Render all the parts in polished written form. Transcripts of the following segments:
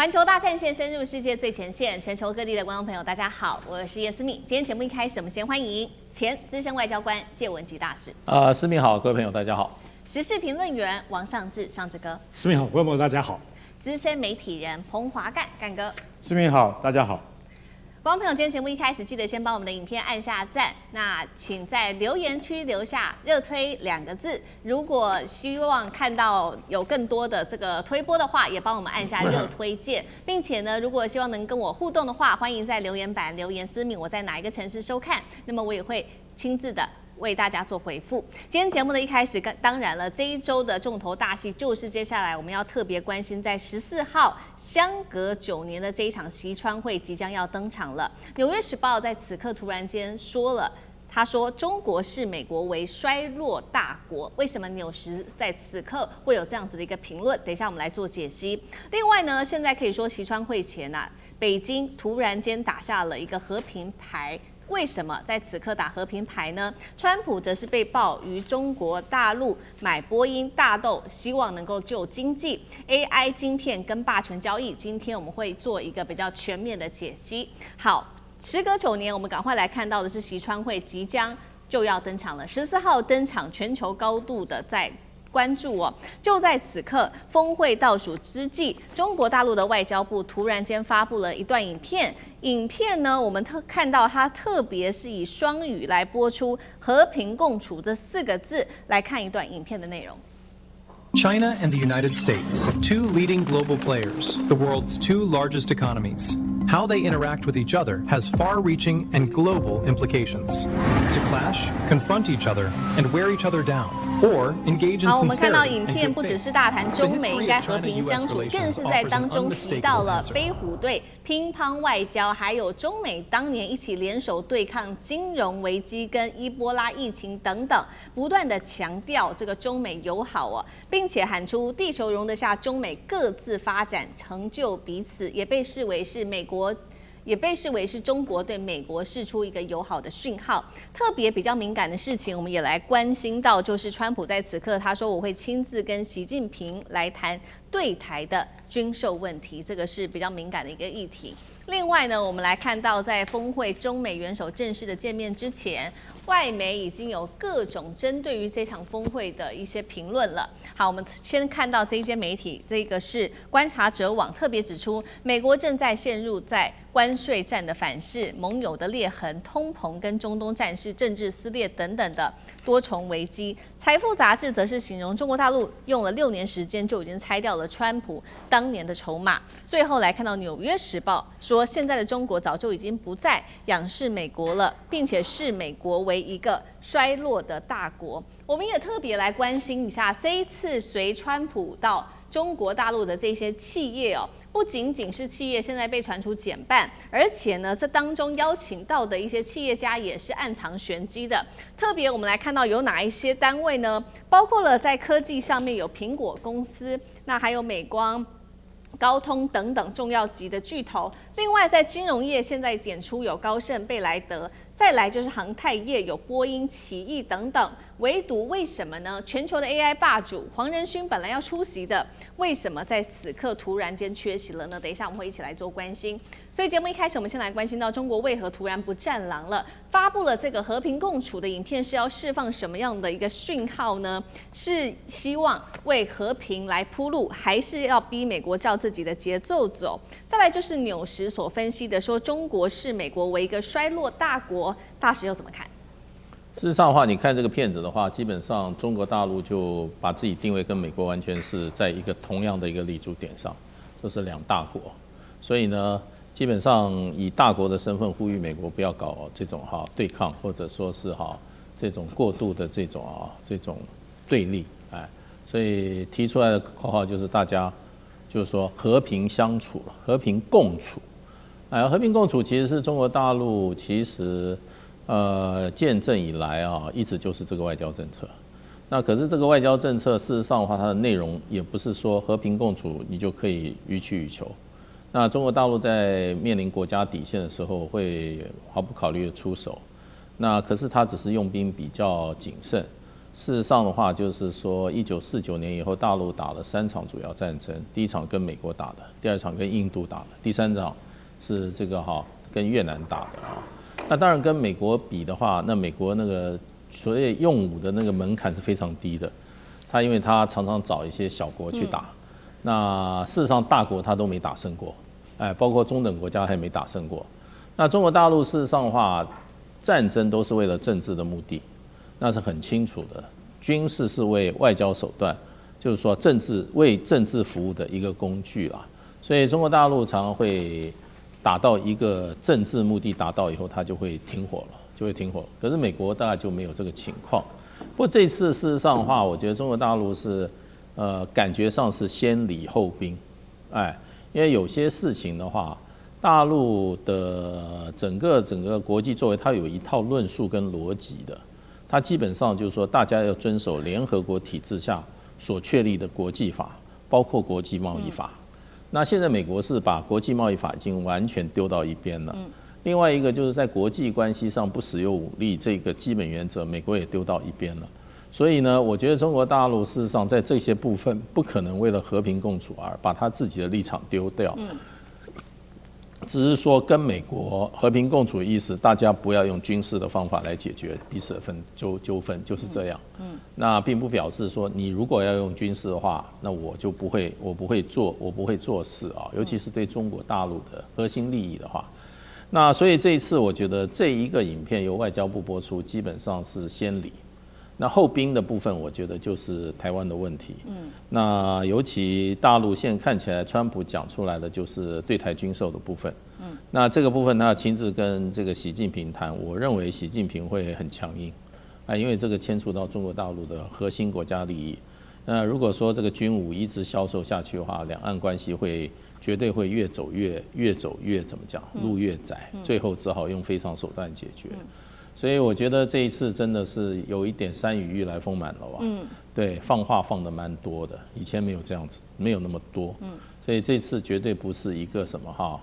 环球大战线深入世界最前线，全球各地的观众朋友，大家好，我是叶思敏。今天节目一开始，我们先欢迎前资深外交官介文吉大使。思敏好，各位朋友大家好。时事评论员王尚志，尚志哥。思敏好，各位朋友大家好。资深媒体人彭华干，干哥。思敏好，大家好。观众朋友，今天节目一开始记得先帮我们的影片按下赞，那请在留言区留下“热推”2个字。如果希望看到有更多的这个推播的话，也帮我们按下热推键，并且呢，如果希望能跟我互动的话，欢迎在留言板留言思敏我在哪一个城市收看，那么我也会亲自的为大家做回复。今天节目的一开始，当然了，这一周的重头大戏就是接下来我们要特别关心，在14号相隔9年的这一场习川会即将要登场了。《纽约时报》在此刻突然间说了。他说：“中国视美国为衰落大国。”为什么纽时在此刻会有这样子的一个评论？等一下我们来做解析。另外呢，现在可以说习川会前北京突然间打下了一个和平牌。为什么在此刻打和平牌呢？川普则是被曝于中国大陆买波音大豆，希望能够救经济。AI 晶片跟霸权交易，今天我们会做一个比较全面的解析。好。时隔9年，我们赶快来看到的是习川会即将就要登场了。14号登场，全球高度的在关注哦。就在此刻，峰会倒数之际，中国大陆的外交部突然间发布了一段影片。影片呢，我们看到它特别是以双语来播出“和平共处”这4个字，来看一段影片的内容。China and the United States, 2 leading global players, the world's 2 largest economies. How they interact with each other has far-reaching and global implications. To clash, confront each other, and wear each other down, or engage in 好，我们看到 sincerity 影 and 片 good 不只 faith. 是大谈中美 The 应 history 该 of 和平 China-US 相处， relations 更是在 offers 当 an 中提到 unmistakable 了 answer. 飞虎队、乒乓外交，还有中美当年一起联手对抗金融危机跟伊波拉疫情等等，不断的强调这个中美友好哦，并且喊出地球容得下中美各自发展，成就彼此，也被视为是中国对美国释出一个友好的讯号。特别比较敏感的事情，我们也来关心到，就是川普在此刻他说我会亲自跟习近平来谈对台的军售问题，这个是比较敏感的一个议题。另外呢，我们来看到在峰会中美元首正式的见面之前，外媒已经有各种针对于这场峰会的一些评论了。好，我们先看到这一间媒体，这个是观察者网特别指出，美国正在陷入在关税战的反噬、盟友的裂痕、通膨跟中东战事、政治撕裂等等的多重危机。财富杂志则是形容中国大陆用了6年时间就已经拆掉了川普当年的筹码。最后来看到《纽约时报》说，现在的中国早就已经不再仰视美国了，并且视美国为一个衰落的大国。我们也特别来关心一下这一次随川普到中国大陆的这些企业哦。不仅仅是企业现在被传出减半，而且呢，这当中邀请到的一些企业家也是暗藏玄机的。特别我们来看到有哪一些单位呢？包括了在科技上面有苹果公司，那还有美光、高通等等重要级的巨头。另外在金融业现在点出有高盛、贝莱德，再来就是航太业有波音、奇异等等。唯独为什么呢？全球的 AI 霸主黄仁勋本来要出席的，为什么在此刻突然间缺席了呢？等一下我们会一起来做关心。所以节目一开始，我们先来关心到中国为何突然不战狼了？发布了这个和平共处的影片，是要释放什么样的一个讯号呢？是希望为和平来铺路，还是要逼美国照自己的节奏走？再来就是纽时所分析的，说中国视美国为一个衰落大国，大使又怎么看？事实上的话，你看这个片子的话，基本上中国大陆就把自己定位跟美国完全是在一个同样的一个立足点上，这是2大国，所以呢，基本上以大国的身份呼吁美国不要搞这种对抗，或者说是这种过度的这种对立，所以提出来的口号就是大家就是说和平相处、和平共处，和平共处其实是中国大陆其实。建政以来一直就是这个外交政策。那可是这个外交政策，事实上的话，它的内容也不是说和平共处你就可以予取予求。那中国大陆在面临国家底线的时候，会毫不考虑的出手。那可是它只是用兵比较谨慎。事实上的话，就是说1949年以后，大陆打了3场主要战争，第一场跟美国打的，第二场跟印度打的，第三场是这个跟越南打的啊。那当然跟美国比的话，那美国那个所谓用武的那个门槛是非常低的，他因为他常常找一些小国去打，那事实上大国他都没打胜过，包括中等国家他也没打胜过。那中国大陆事实上的话，战争都是为了政治的目的，那是很清楚的。军事是为外交手段，就是说为政治服务的一个工具啦。所以中国大陆常常会打到一个政治目的达到以后，它就会停火了，可是美国大概就没有这个情况。不过这次事实上的话，我觉得中国大陆是感觉上是先礼后兵，因为有些事情的话，大陆的整个国际作为，它有一套论述跟逻辑的，它基本上就是说大家要遵守联合国体制下所确立的国际法，包括国际贸易法。那现在美国是把国际贸易法已经完全丢到一边了。另外一个就是在国际关系上不使用武力这个基本原则，美国也丢到一边了。所以呢，我觉得中国大陆事实上在这些部分不可能为了和平共处而把他自己的立场丢掉。只是说跟美国和平共处的意思，大家不要用军事的方法来解决彼此的纠纷，就是这样。那并不表示说你如果要用军事的话，那我不会做事啊，尤其是对中国大陆的核心利益的话。那所以这一次我觉得这一个影片由外交部播出，基本上是先礼。那后兵的部分，我觉得就是台湾的问题。那尤其大陆现在看起来，川普讲出来的就是对台军售的部分。那这个部分他亲自跟这个习近平谈，我认为习近平会很强硬，因为这个牵触到中国大陆的核心国家利益。那如果说这个军武一直销售下去的话，两岸关系绝对会越走越怎么讲，路越窄，最后只好用非常手段解决。所以我觉得这一次真的是有一点山雨欲来风满了吧？对，放话放的蛮多的，以前没有这样子，没有那么多。所以这次绝对不是一个什么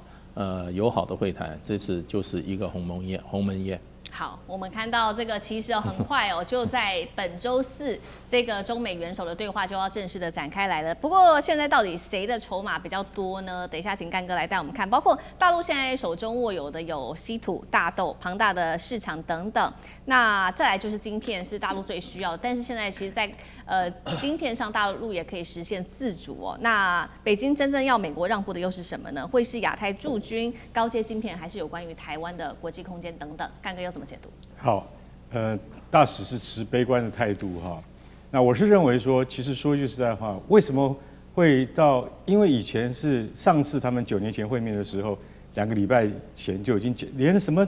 友好的会谈，这次就是一个鸿门宴。好，我们看到这个其实很快就在本周4，这个中美元首的对话就要正式的展开来了。不过现在到底谁的筹码比较多呢？等一下请干哥来带我们看，包括大陆现在手中握有的有稀土、大豆、庞大的市场等等。那再来就是晶片是大陆最需要的，但是现在其实在晶片上大陆也可以实现自主哦。那北京真正要美国让步的又是什么呢？会是亚太驻军、高阶晶片，还是有关于台湾的国际空间等等？干哥要怎么解读？好，大使是持悲观的态度哈。那我是认为说，其实说句实在话，为什么会到？因为以前是上次他们9年前会面的时候，2个礼拜前就已经连什么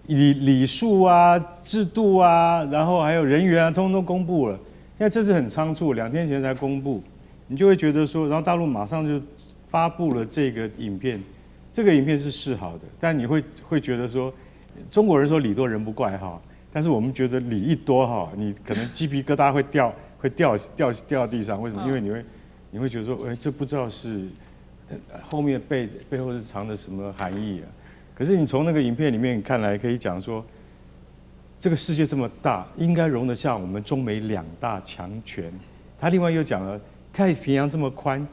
礼数啊、制度啊，然后还有人员啊，通通都公布了。现在这次很仓促，2天前才公布，你就会觉得说，然后大陆马上就发布了这个影片，这个影片是示好的，但你会觉得说，中国人说礼多人不怪哈，但是我们觉得礼一多哈，你可能鸡皮疙瘩会掉地上，为什么？因为你会觉得说，这不知道是后面背后是藏着什么含义啊？可是你从那个影片里面看来，可以讲说，这个世界这么大，应该容得下我们中美2大强权。他另外又讲了，太平洋这么宽，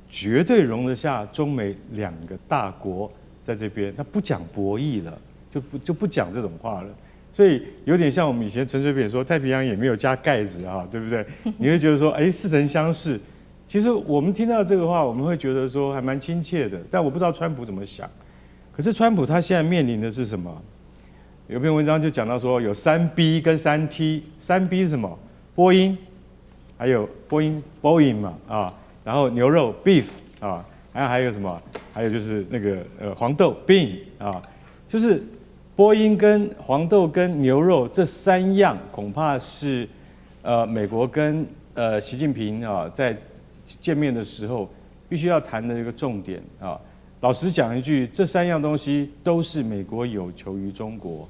绝对容得下中美2个大国在这边。他不讲博弈了，就不讲这种话了。所以有点像我们以前陈水扁说，太平洋也没有加盖子啊，对不对？你会觉得说，似曾相识。其实我们听到这个话，我们会觉得说还蛮亲切的。但我不知道川普怎么想。可是川普他现在面临的是什么？有篇文章就讲到说，有3B 跟3T。3B 是什么？波音，还有Boeing 嘛啊，然后牛肉 beef 啊，还有什么？还有就是那个黄豆 bean 啊，就是波音跟黄豆跟牛肉这3样，恐怕是美国跟习近平啊在见面的时候必须要谈的一个重点啊。老实讲一句，这3样东西都是美国有求于中国，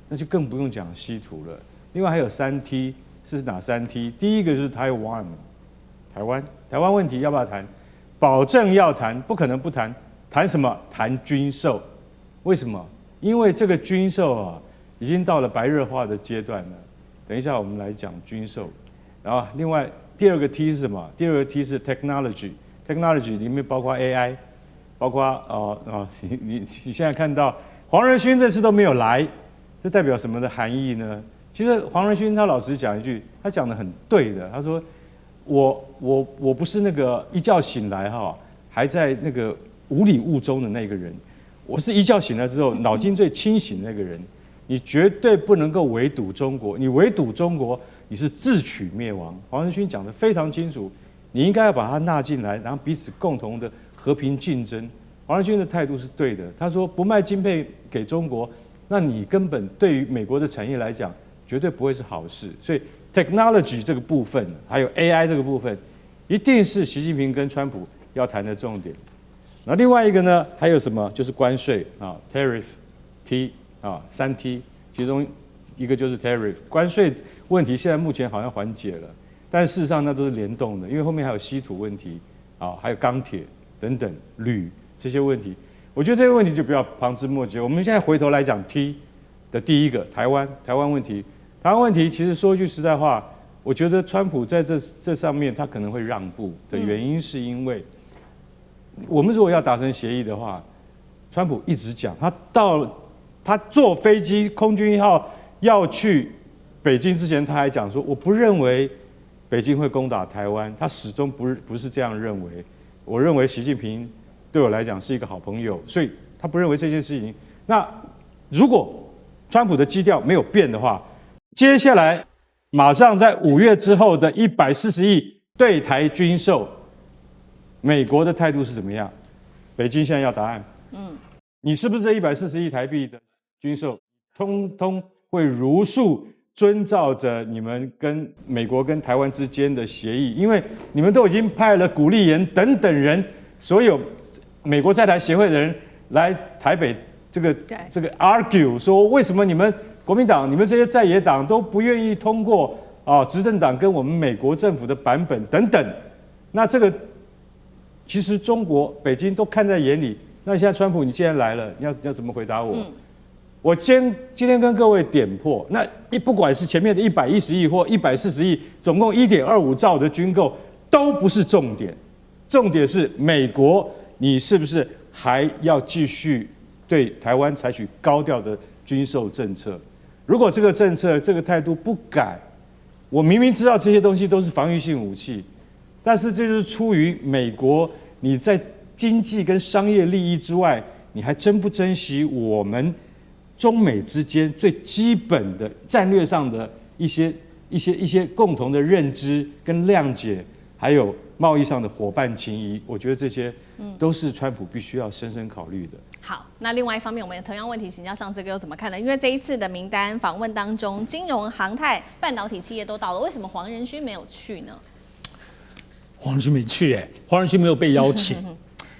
那就更不用讲稀土了。另外还有3T， 是哪3T？ 第一个就是台湾问题要不要谈？保证要谈，不可能不谈。谈什么？谈军售。为什么？因为这个军售啊，已经到了白热化的阶段了。等一下我们来讲军售。然后另外第二个 T 是什么？第二个 T 是 technology 里面包括 AI， 包括你现在看到黄仁勋这次都没有来，这代表什么的含义呢？其实黄仁勋他老实讲一句，他讲的很对的，他说我不是那个一觉醒来还在那个无里雾中的那个人，我是一觉醒来之后脑筋最清醒的那个人。你绝对不能够围堵中国，你围堵中国，你是自取灭亡。黄仁勋讲得非常清楚，你应该要把它纳进来，然后彼此共同的和平竞争。黄仁勋的态度是对的，他说不卖晶片给中国，那你根本对于美国的产业来讲，绝对不会是好事。所以 technology 这个部分，还有 AI 这个部分，一定是习近平跟川普要谈的重点。那另外一个呢，还有什么？就是关税tariff T。3T， 其中一个就是 tariff 关税问题，现在目前好像缓解了，但事实上那都是联动的，因为后面还有稀土问题还有钢铁等等铝这些问题。我觉得这个问题就不要旁枝末节。我们现在回头来讲 T 的第一个台湾问题，台湾问题其实说句实在话，我觉得川普在这上面他可能会让步的原因，是因为我们如果要达成协议的话，川普一直讲他坐飞机空军1号要去北京之前，他还讲说，我不认为北京会攻打台湾，他始终不是这样认为。我认为习近平对我来讲是一个好朋友，所以他不认为这件事情。那如果川普的基调没有变的话，接下来马上在5月之后的140亿对台军售，美国的态度是怎么样？北京现在要答案。你是不是这140亿台币的军售，通通会如数遵照着你们跟美国跟台湾之间的协议？因为你们都已经派了古立言等等人，所有美国在台协会的人来台北这个 argue 说，为什么你们国民党、你们这些在野党都不愿意通过执政党跟我们美国政府的版本等等？那这个其实中国北京都看在眼里。那现在川普你既然来了，你要怎么回答我？我今天跟各位点破，那不管是前面的110亿或140亿，总共1.25兆的军购都不是重点，重点是美国你是不是还要继续对台湾采取高调的军售政策？如果这个政策这个态度不改，我明明知道这些东西都是防御性武器，但是这就是出于美国你在经济跟商业利益之外，你还真不珍惜我们中美之间最基本的战略上的一些共同的认知跟谅解，还有贸易上的伙伴情谊，我觉得这些都是川普必须要深深考虑的。好，那另外一方面，我们同样问题请教上这个又怎么看呢？因为这一次的名单访问当中，金融、航太、半导体企业都到了，为什么黄仁勋没有去呢？黄仁勋没去黄仁勋没有被邀请。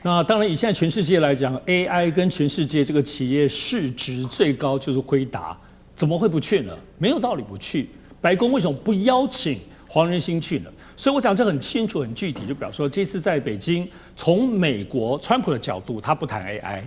那当然，以现在全世界来讲 ，AI 跟全世界这个企业市值最高就是辉达，怎么会不去呢？没有道理不去。白宫为什么不邀请黄仁勋去呢？所以我讲这很清楚、很具体，就表示说，这次在北京，从美国川普的角度，他不谈 AI，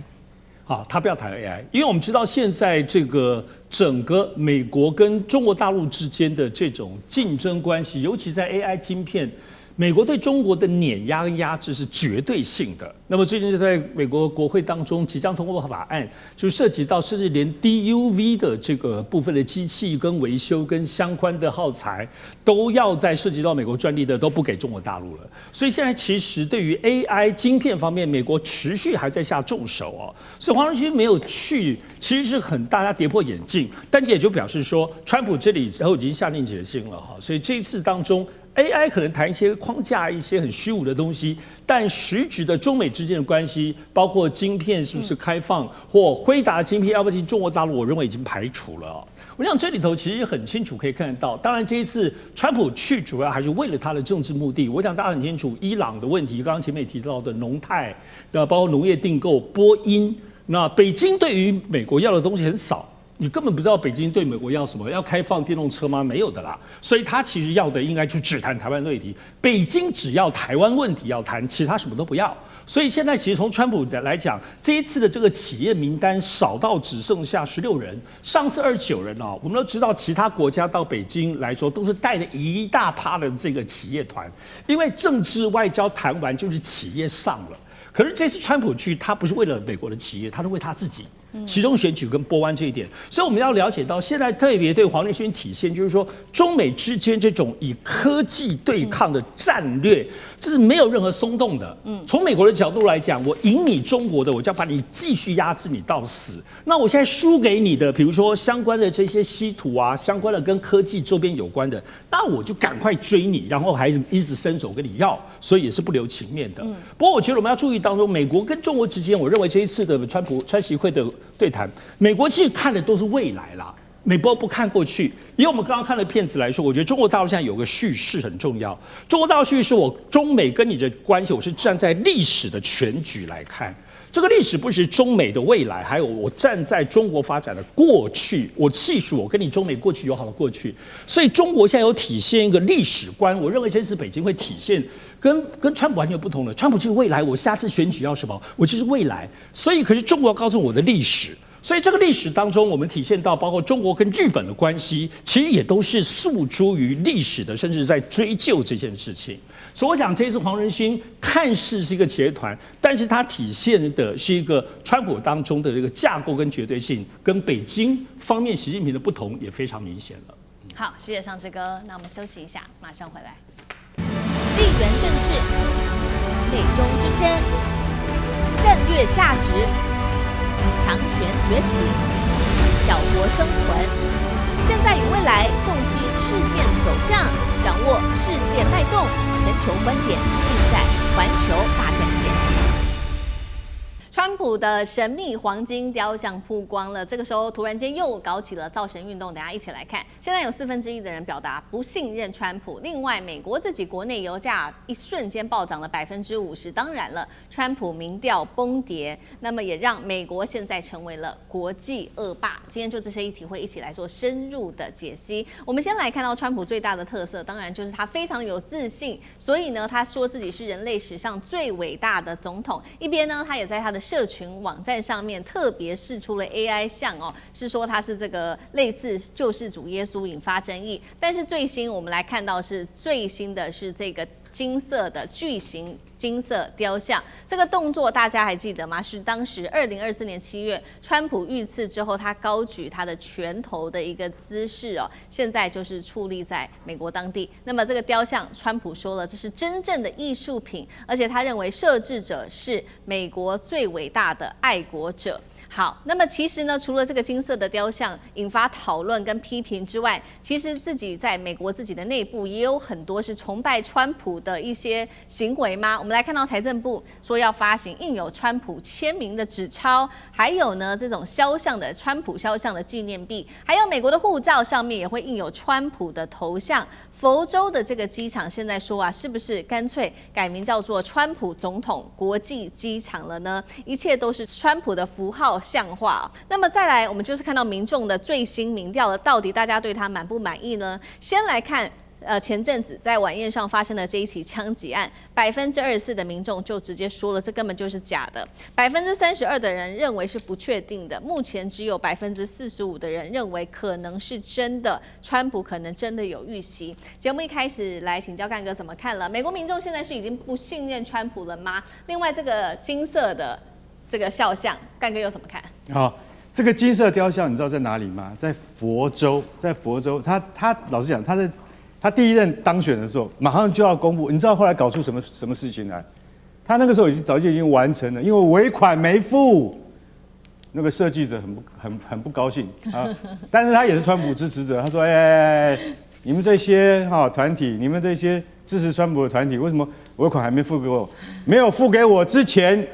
他不要谈 AI， 因为我们知道现在这个整个美国跟中国大陆之间的这种竞争关系，尤其在 AI 晶片。美国对中国的碾压跟压制是绝对性的。那么最近就在美国国会当中即将通过法案，就涉及到甚至连 DUV 的这个部分的机器跟维修跟相关的耗材，都要在涉及到美国专利的都不给中国大陆了。所以现在其实对于 AI 晶片方面，美国持续还在下重手所以黄仁勋没有去，其实是很大家跌破眼镜，但也就表示说，川普这里之后已经下定决心了所以这一次当中。AI 可能谈一些框架、一些很虚无的东西，但实质的中美之间的关系，包括晶片是不是开放，或辉达晶片要不要进中国大陆，我认为已经排除了我想这里头其实很清楚可以看得到，当然这一次川普去主要还是为了他的政治目的。我想大家很清楚，伊朗的问题，刚刚前面也提到的农泰，包括农业订购、波音，那北京对于美国要的东西很少。你根本不知道北京对美国要什么，要开放电动车吗？没有的啦。所以他其实要的应该就只谈台湾问题，北京只要台湾问题要谈，其他什么都不要。所以现在其实从川普来讲，这一次的这个企业名单少到只剩下16人，上次29人哦，我们都知道其他国家到北京来说都是带了一大趴的这个企业团，因为政治外交谈完就是企业上了。可是这次川普去，他不是为了美国的企业，他是为他自己。其中选举跟波湾这一点，所以我们要了解到，现在特别对黄仁勋体现，就是说中美之间这种以科技对抗的战略，这是没有任何松动的。从美国的角度来讲，我赢你中国的，我就要把你继续压制你到死。那我现在输给你的，比如说相关的这些稀土啊，相关的跟科技周边有关的，那我就赶快追你，然后还一直伸手跟你要，所以也是不留情面的。不过我觉得我们要注意当中，美国跟中国之间，我认为这一次的川习会的对谈，美国其实看的都是未来啦，美国不看过去。以我们刚刚看的片子来说，我觉得中国大陆现在有个叙事很重要。中国大陆叙事，我中美跟你的关系，我是站在历史的全局来看。这个历史不是中美的未来，还有我站在中国发展的过去，我细数我跟你中美过去友好的过去。所以中国现在有体现一个历史观，我认为这次北京会体现跟川普完全不同的。川普就是未来，我下次选举要什么，我就是未来。所以可是中国要告诉我的历史。所以这个历史当中，我们体现到包括中国跟日本的关系，其实也都是诉诸于历史的，甚至在追究这件事情。所以我想，这次黄仁勋看似是一个企业团，但是它体现的是一个川普当中的这个架构跟绝对性，跟北京方面习近平的不同也非常明显了。好，谢谢尚志哥，那我们休息一下，马上回来。地缘政治、美中之争、战略价值。强权崛起，小国生存。现在与未来洞悉事件走向，掌握世界脉动，全球观点尽在环球大战线。川普的神秘黄金雕像曝光了，这个时候突然间又搞起了造神运动，等一下一起来看。现在有1/4的人表达不信任川普。另外，美国自己国内油价一瞬间暴涨了50%，当然了，川普民调崩跌，那么也让美国现在成为了国际恶霸。今天就这些议题会一起来做深入的解析。我们先来看到川普最大的特色，当然就是他非常有自信，所以呢，他说自己是人类史上最伟大的总统。一边呢，他也在他的社群网站上面特别释出了 AI 像哦，是说他是这个类似救世主耶稣，引发争议。但是最新我们来看到是最新的是这个金色的巨型金色雕像，这个动作大家还记得吗？是当时2024年7月，川普遇刺之后，他高举他的拳头的一个姿势哦，现在就是矗立在美国当地。那么这个雕像，川普说了，这是真正的艺术品，而且他认为设置者是美国最伟大的爱国者。好，那么其实呢，除了这个金色的雕像引发讨论跟批评之外，其实自己在美国自己的内部也有很多是崇拜川普的一些行为吗？我们来看到财政部说要发行印有川普签名的纸钞，还有呢这种肖像的川普肖像的纪念币，还有美国的护照上面也会印有川普的头像。佛州的这个机场现在说啊，是不是干脆改名叫做川普总统国际机场了呢？一切都是川普的符号像化。那么再来，我们就是看到民众的最新民调了，到底大家对他满不满意呢？先来看。前阵子在晚宴上发生的这一起枪击案，24%的民众就直接说了，这根本就是假的。32%的人认为是不确定的，目前只有45%的人认为可能是真的，川普可能真的有遇袭。节目一开始来请教干哥怎么看了？美国民众现在是已经不信任川普了吗？另外，这个金色的这个肖像，干哥又怎么看？好。这个金色雕像你知道在哪里吗？在佛州，他老实讲，他第一任当选的时候，马上就要公布。你知道后来搞出什么事情来？他那个时候早就已经完成了，因为尾款没付，那个设计者很不高兴啊。但是他也是川普支持者，他说：“你们这些团体，你们这些支持川普的团体，为什么尾款还没付给我？没有付给我之前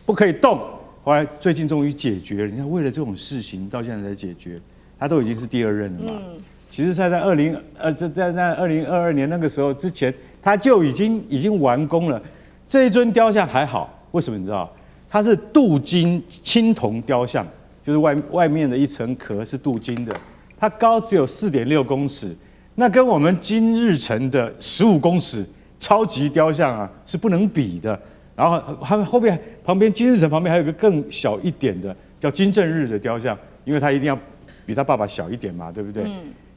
不可以动。”后来最近终于解决了。你看，为了这种事情到现在才解决，他都已经是第2任了嘛。其实在2022年那个时候之前，他就已经完工了。这一尊雕像还好，为什么你知道？它是镀金青铜雕像，就是外面的一层壳是镀金的，它高只有4.6公尺，那跟我们金日成的15公尺超级雕像啊是不能比的。然后他们旁边金日成旁边还有一个更小一点的叫金正日的雕像，因为他一定要比他爸爸小一点嘛，对不对？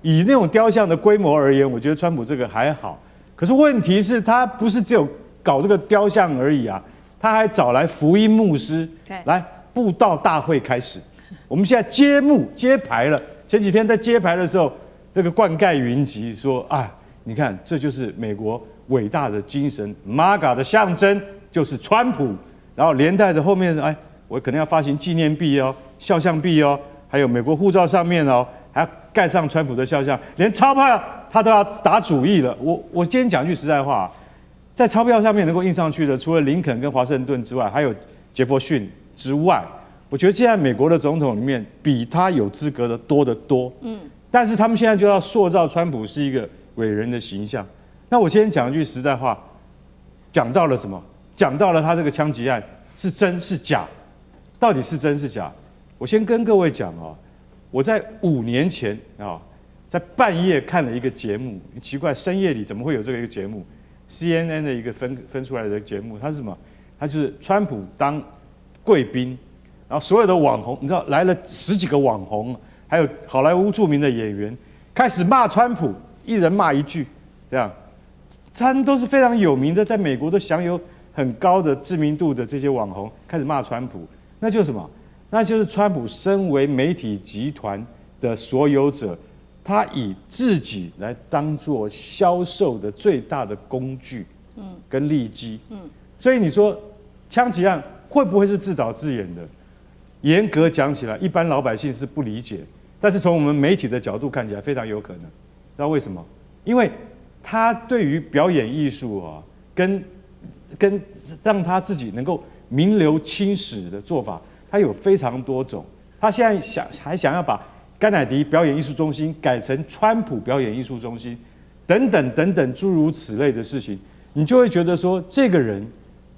以那种雕像的规模而言，我觉得川普这个还好。可是问题是，他不是只有搞这个雕像而已啊，他还找来福音牧师来布道大会开始。我们现在揭牌了，前几天在揭牌的时候，这个灌溉云集说啊，你看这就是美国伟大的精神 ，MAGA 的象征就是川普，然后连带着后面哎，我可能要发行纪念币哦、肖像币哦，还有美国护照上面哦，还要盖上川普的肖像，连钞票他都要打主意了。我今天讲句实在话，在钞票上面能够印上去的，除了林肯跟华盛顿之外，还有杰弗逊之外，我觉得现在美国的总统里面比他有资格的多得多。但是他们现在就要塑造川普是一个伟人的形象。那我今天讲一句实在话，讲到了什么？讲到了他这个枪击案是真是假，到底是真是假？我先跟各位讲啊，我在5年前啊，在半夜看了一个节目，奇怪，深夜里怎么会有这个一个节目 ？CNN 的一个分出来的节目，它是什么？它就是川普当贵宾，然后所有的网红，你知道来了10几个网红，还有好莱坞著名的演员，开始骂川普，一人骂一句，这样，他们都是非常有名的，在美国都享有很高的知名度的这些网红，开始骂川普，那就是什么？那就是川普身为媒体集团的所有者，他以自己来当作销售的最大的工具，跟利基，所以你说枪击案会不会是自导自演的？严格讲起来，一般老百姓是不理解，但是从我们媒体的角度看起来非常有可能。知道为什么？因为他对于表演艺术啊，跟让他自己能够名留青史的做法，他有非常多种。他现在还想要把甘乃迪表演艺术中心改成川普表演艺术中心，等等诸如此类的事情，你就会觉得说，这个人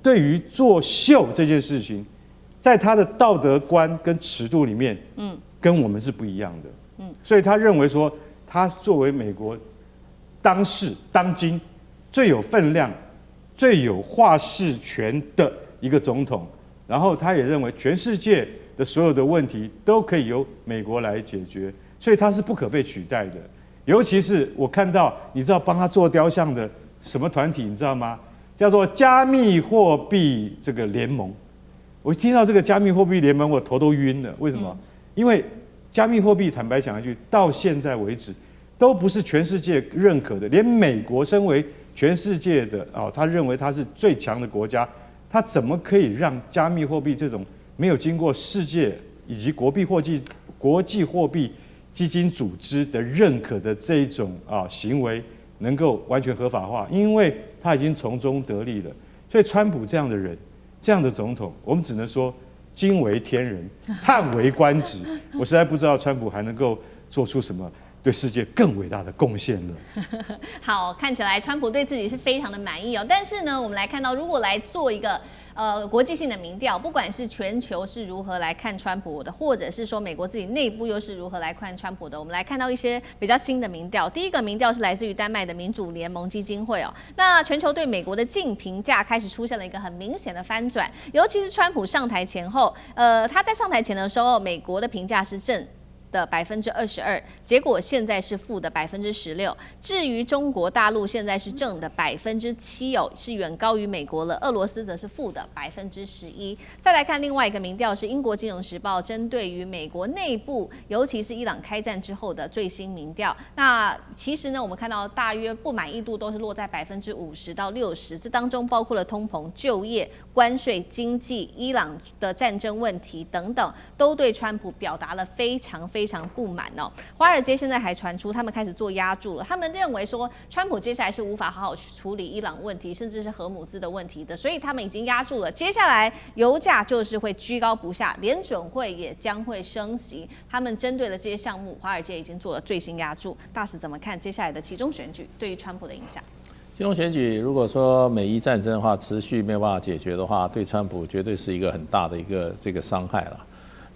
对于作秀这件事情，在他的道德观跟尺度里面，跟我们是不一样的，所以他认为说，他作为美国当今最有分量、最有话事权的一个总统，然后他也认为全世界的所有的问题都可以由美国来解决，所以他是不可被取代的。尤其是我看到，你知道帮他做雕像的什么团体，你知道吗？叫做加密货币这个联盟。我听到这个加密货币联盟，我头都晕了。为什么？因为加密货币，坦白讲一句，到现在为止都不是全世界认可的，连美国身为全世界的他认为他是最强的国家，他怎么可以让加密货币这种没有经过世界以及国际货币基金组织的认可的这一种行为能够完全合法化？因为他已经从中得利了。所以川普这样的人，这样的总统，我们只能说惊为天人，叹为观止。我实在不知道川普还能够做出什么对世界更伟大的贡献了。好，看起来川普对自己是非常的满意哦。但是呢，我们来看到，如果来做一个国际性的民调，不管是全球是如何来看川普的，或者是说美国自己内部又是如何来看川普的，我们来看到一些比较新的民调。第一个民调是来自于丹麦的民主联盟基金会哦。那全球对美国的净评价开始出现了一个很明显的翻转，尤其是川普上台前后，他在上台前的时候，美国的评价是正的22%，结果现在是负的16%。至于中国大陆现在是正的7%哦，是远高于美国了。俄罗斯则是负的11%。再来看另外一个民调，是英国金融时报针对于美国内部，尤其是伊朗开战之后的最新民调。那其实呢，我们看到大约不满意度都是落在50%到60%，这当中包括了通膨、就业、关税、经济、伊朗的战争问题等等，都对川普表达了非常不满哦。华尔街现在还传出他们开始做押注了，他们认为说川普接下来是无法好好处理伊朗问题，甚至是核武资的问题的，所以他们已经押注了。接下来油价就是会居高不下，联准会也将会升息。他们针对的这些项目，华尔街已经做了最新押注。大使怎么看接下来的期中选举对于川普的影响？期中选举如果说美伊战争的话持续没有办法解决的话，对川普绝对是一个很大的一个这个伤害了。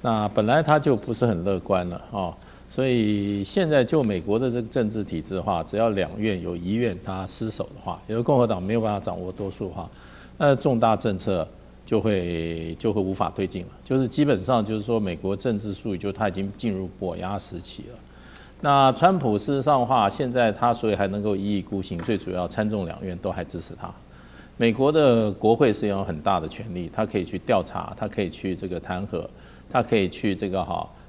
那本来他就不是很乐观了哦。所以现在就美国的这个政治体制的话，只要两院有一院他失守的话，也就是共和党没有办法掌握多数的话，那重大政策就会无法推进了。就是基本上就是说，美国政治术语就他已经进入跛鸭时期了。那川普事实上的话，现在他所以还能够一意孤行，最主要参众两院都还支持他。美国的国会是有很大的权力，他可以去调查，他可以去这个弹劾，他可以去这个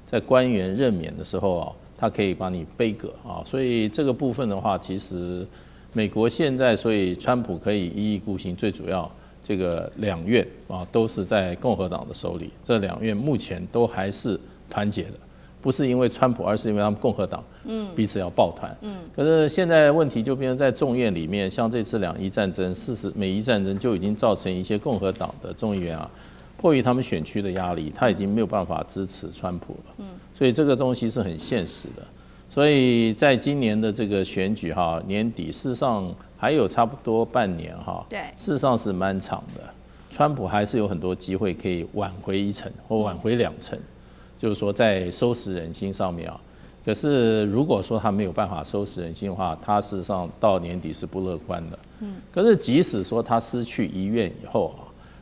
在官员任免的时候他可以把你杯葛所以这个部分的话，其实美国现在所以川普可以一意孤行，最主要这个两院都是在共和党的手里，这两院目前都还是团结的，不是因为川普，而是因为他们共和党彼此要抱团。可是现在问题就变成在众院里面，像这次两伊战争，美伊战争就已经造成一些共和党的众议员迫于他们选区的压力，他已经没有办法支持川普了。所以这个东西是很现实的。所以在今年的这个选举年底，事实上还有差不多半年对，事实上是蛮长的。川普还是有很多机会可以挽回一层或挽回两层，就是说在收拾人心上面可是如果说他没有办法收拾人心的话，他事实上到年底是不乐观的。可是即使说他失去一院以后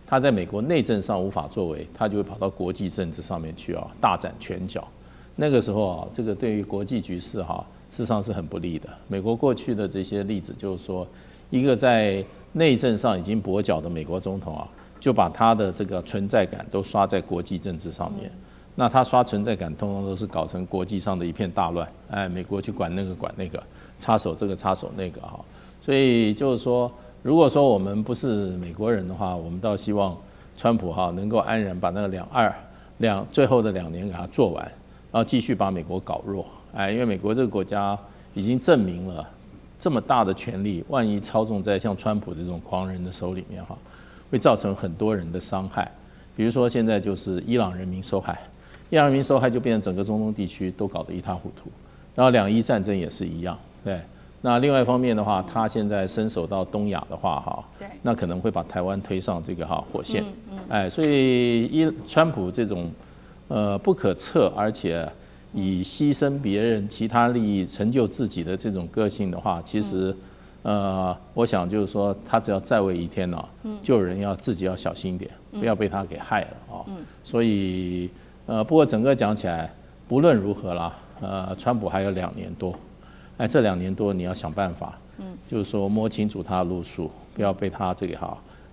他在美国内政上无法作为，他就会跑到国际政治上面去大展拳脚。那个时候这个对于国际局势事实上是很不利的。美国过去的这些例子就是说，一个在内政上已经跛脚的美国总统就把他的这个存在感都刷在国际政治上面。那他刷存在感，通常都是搞成国际上的一片大乱。美国去管那个管那个，插手这个插手那个所以就是说，如果说我们不是美国人的话，我们倒希望川普能够安然把那个最后的2年给他做完，然后继续把美国搞弱。因为美国这个国家已经证明了这么大的权力，万一操纵在像川普这种狂人的手里面会造成很多人的伤害。比如说现在就是伊朗人民受害，伊朗人民受害就变成整个中东地区都搞得一塌糊涂。然后两伊战争也是一样，对。那另外一方面的话，他现在伸手到东亚的话那可能会把台湾推上这个火线。所以川普这种不可测，而且以牺牲别人其他利益成就自己的这种个性的话，其实我想就是说，他只要在位一天就有人自己要小心一点，不要被他给害了所以不过整个讲起来，不论如何啦，川普还有2年多。这2年多你要想办法，就是说摸清楚他的路数，不要被他这个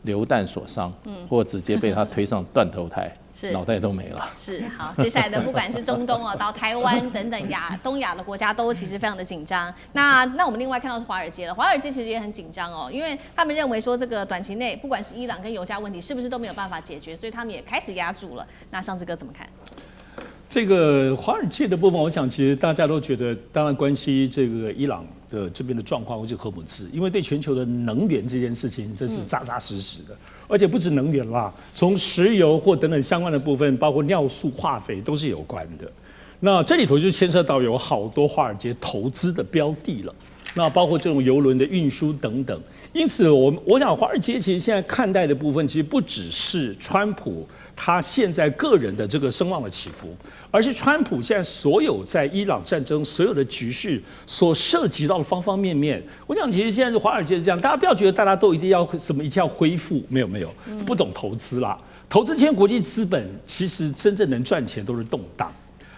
流弹所伤，或直接被他推上断头台，脑袋都没了。是好，接下来的不管是中东到台湾等等东亚的国家都其实非常的紧张。那我们另外看到是华尔街了，华尔街其实也很紧张因为他们认为说这个短期内不管是伊朗跟油价问题是不是都没有办法解决，所以他们也开始压住了。那上次哥怎么看？这个华尔街的部分，我想其实大家都觉得，当然关系这个伊朗的这边的状况或者核武制，因为对全球的能源这件事情，这是扎扎实实的，而且不止能源啦，从石油或等等相关的部分，包括尿素、化肥都是有关的。那这里头就牵涉到有好多华尔街投资的标的了，那包括这种邮轮的运输等等。因此我想华尔街其实现在看待的部分，其实不只是川普他现在个人的这个声望的起伏，而是川普现在所有在伊朗战争所有的局势所涉及到的方方面面。我想其实现在是华尔街是这样，大家不要觉得大家都一定要恢复，没有，不懂投资啦。投资签国际资本，其实真正能赚钱都是动荡。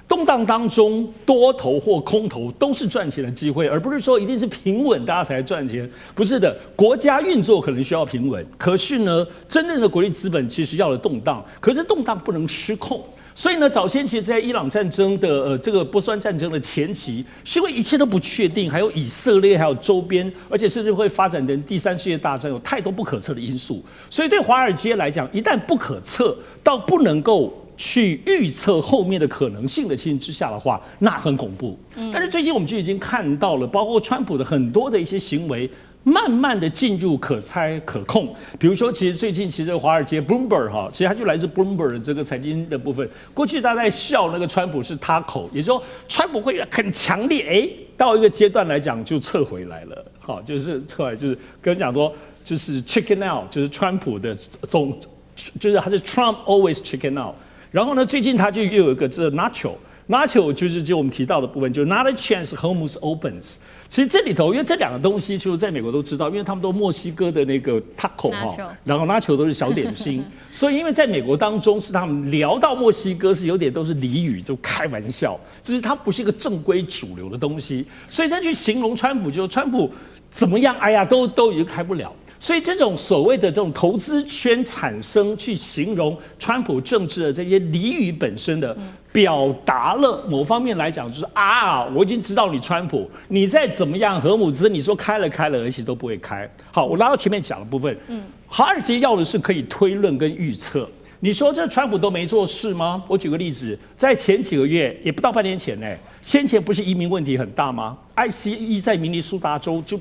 动荡当中，多头或空头都是赚钱的机会，而不是说一定是平稳大家才赚钱。不是的，国家运作可能需要平稳，可是呢，真正的国际资本其实要的动荡，可是动荡不能失控。所以呢，早先其实，在伊朗战争的这个波斯湾战争的前期，是因为一切都不确定，还有以色列，还有周边，而且甚至会发展成第3世界大战，有太多不可测的因素。所以对华尔街来讲，一旦不可测到不能够去预测后面的可能性的情形之下的话，那很恐怖。但是最近我们就已经看到了，包括川普的很多的一些行为，慢慢的进入可猜可控。比如说，其实最近华尔街 Bloomberg 其实它就来自 Bloomberg 的这个财经的部分。过去大家在笑那个川普是他口，也就是说川普会很强烈，到一个阶段来讲就撤回来了。就是撤来，就是跟讲说，就是 chicken out， 就是川普的就是他是 Trump always chicken out。然后呢，最近他就又有一个这 Nacho 就是我们提到的部分，就是 Not a chance Hormuz opens。其实这里头，因为这两个东西，就是在美国都知道，因为他们都墨西哥的那个 taco 哈，然后 Nacho 都是小点心，所以因为在美国当中是他们聊到墨西哥是有点都是俚语，就开玩笑，就是它不是一个正规主流的东西，所以再去形容川普，就是川普怎么样，哎呀，都已经开不了。所以这种所谓的这种投资圈产生去形容川普政治的这些俚语本身的，表达了某方面来讲，就是啊，我已经知道你川普，你再怎么样核武资，你说开了，而且都不会开。好，我拉到前面讲的部分，华尔街要的是可以推论跟预测。你说这川普都没做事吗？我举个例子，在前几个月，也不到半年前呢，先前不是移民问题很大吗 ？ICE 在明尼苏达州就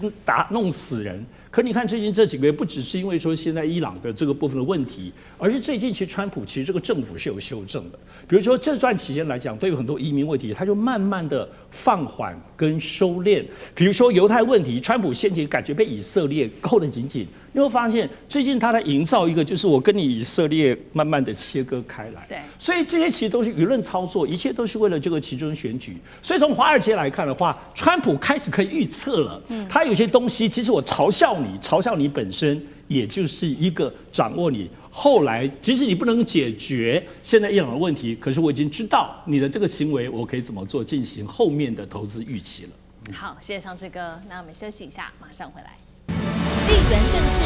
弄死人。可你看最近这几个月，不只是因为说现在伊朗的这个部分的问题，而是最近其实川普其实这个政府是有修正的。比如说这段期间来讲，对于很多移民问题，他就慢慢的放缓跟收敛。比如说犹太问题，川普先前感觉被以色列扣得紧紧，你会发现最近他在营造一个，就是我跟你以色列慢慢的切割开来。对，所以这些其实都是舆论操作，一切都是为了这个其中选举。所以从华尔街来看的话，川普开始可以预测了。他有些东西，其实我嘲笑你本身，也就是一个掌握你后来，即使你不能解决现在伊朗的问题，可是我已经知道你的这个行为，我可以怎么做，进行后面的投资预期了。好，谢谢上志哥，那我们休息一下，马上回来。地缘政治、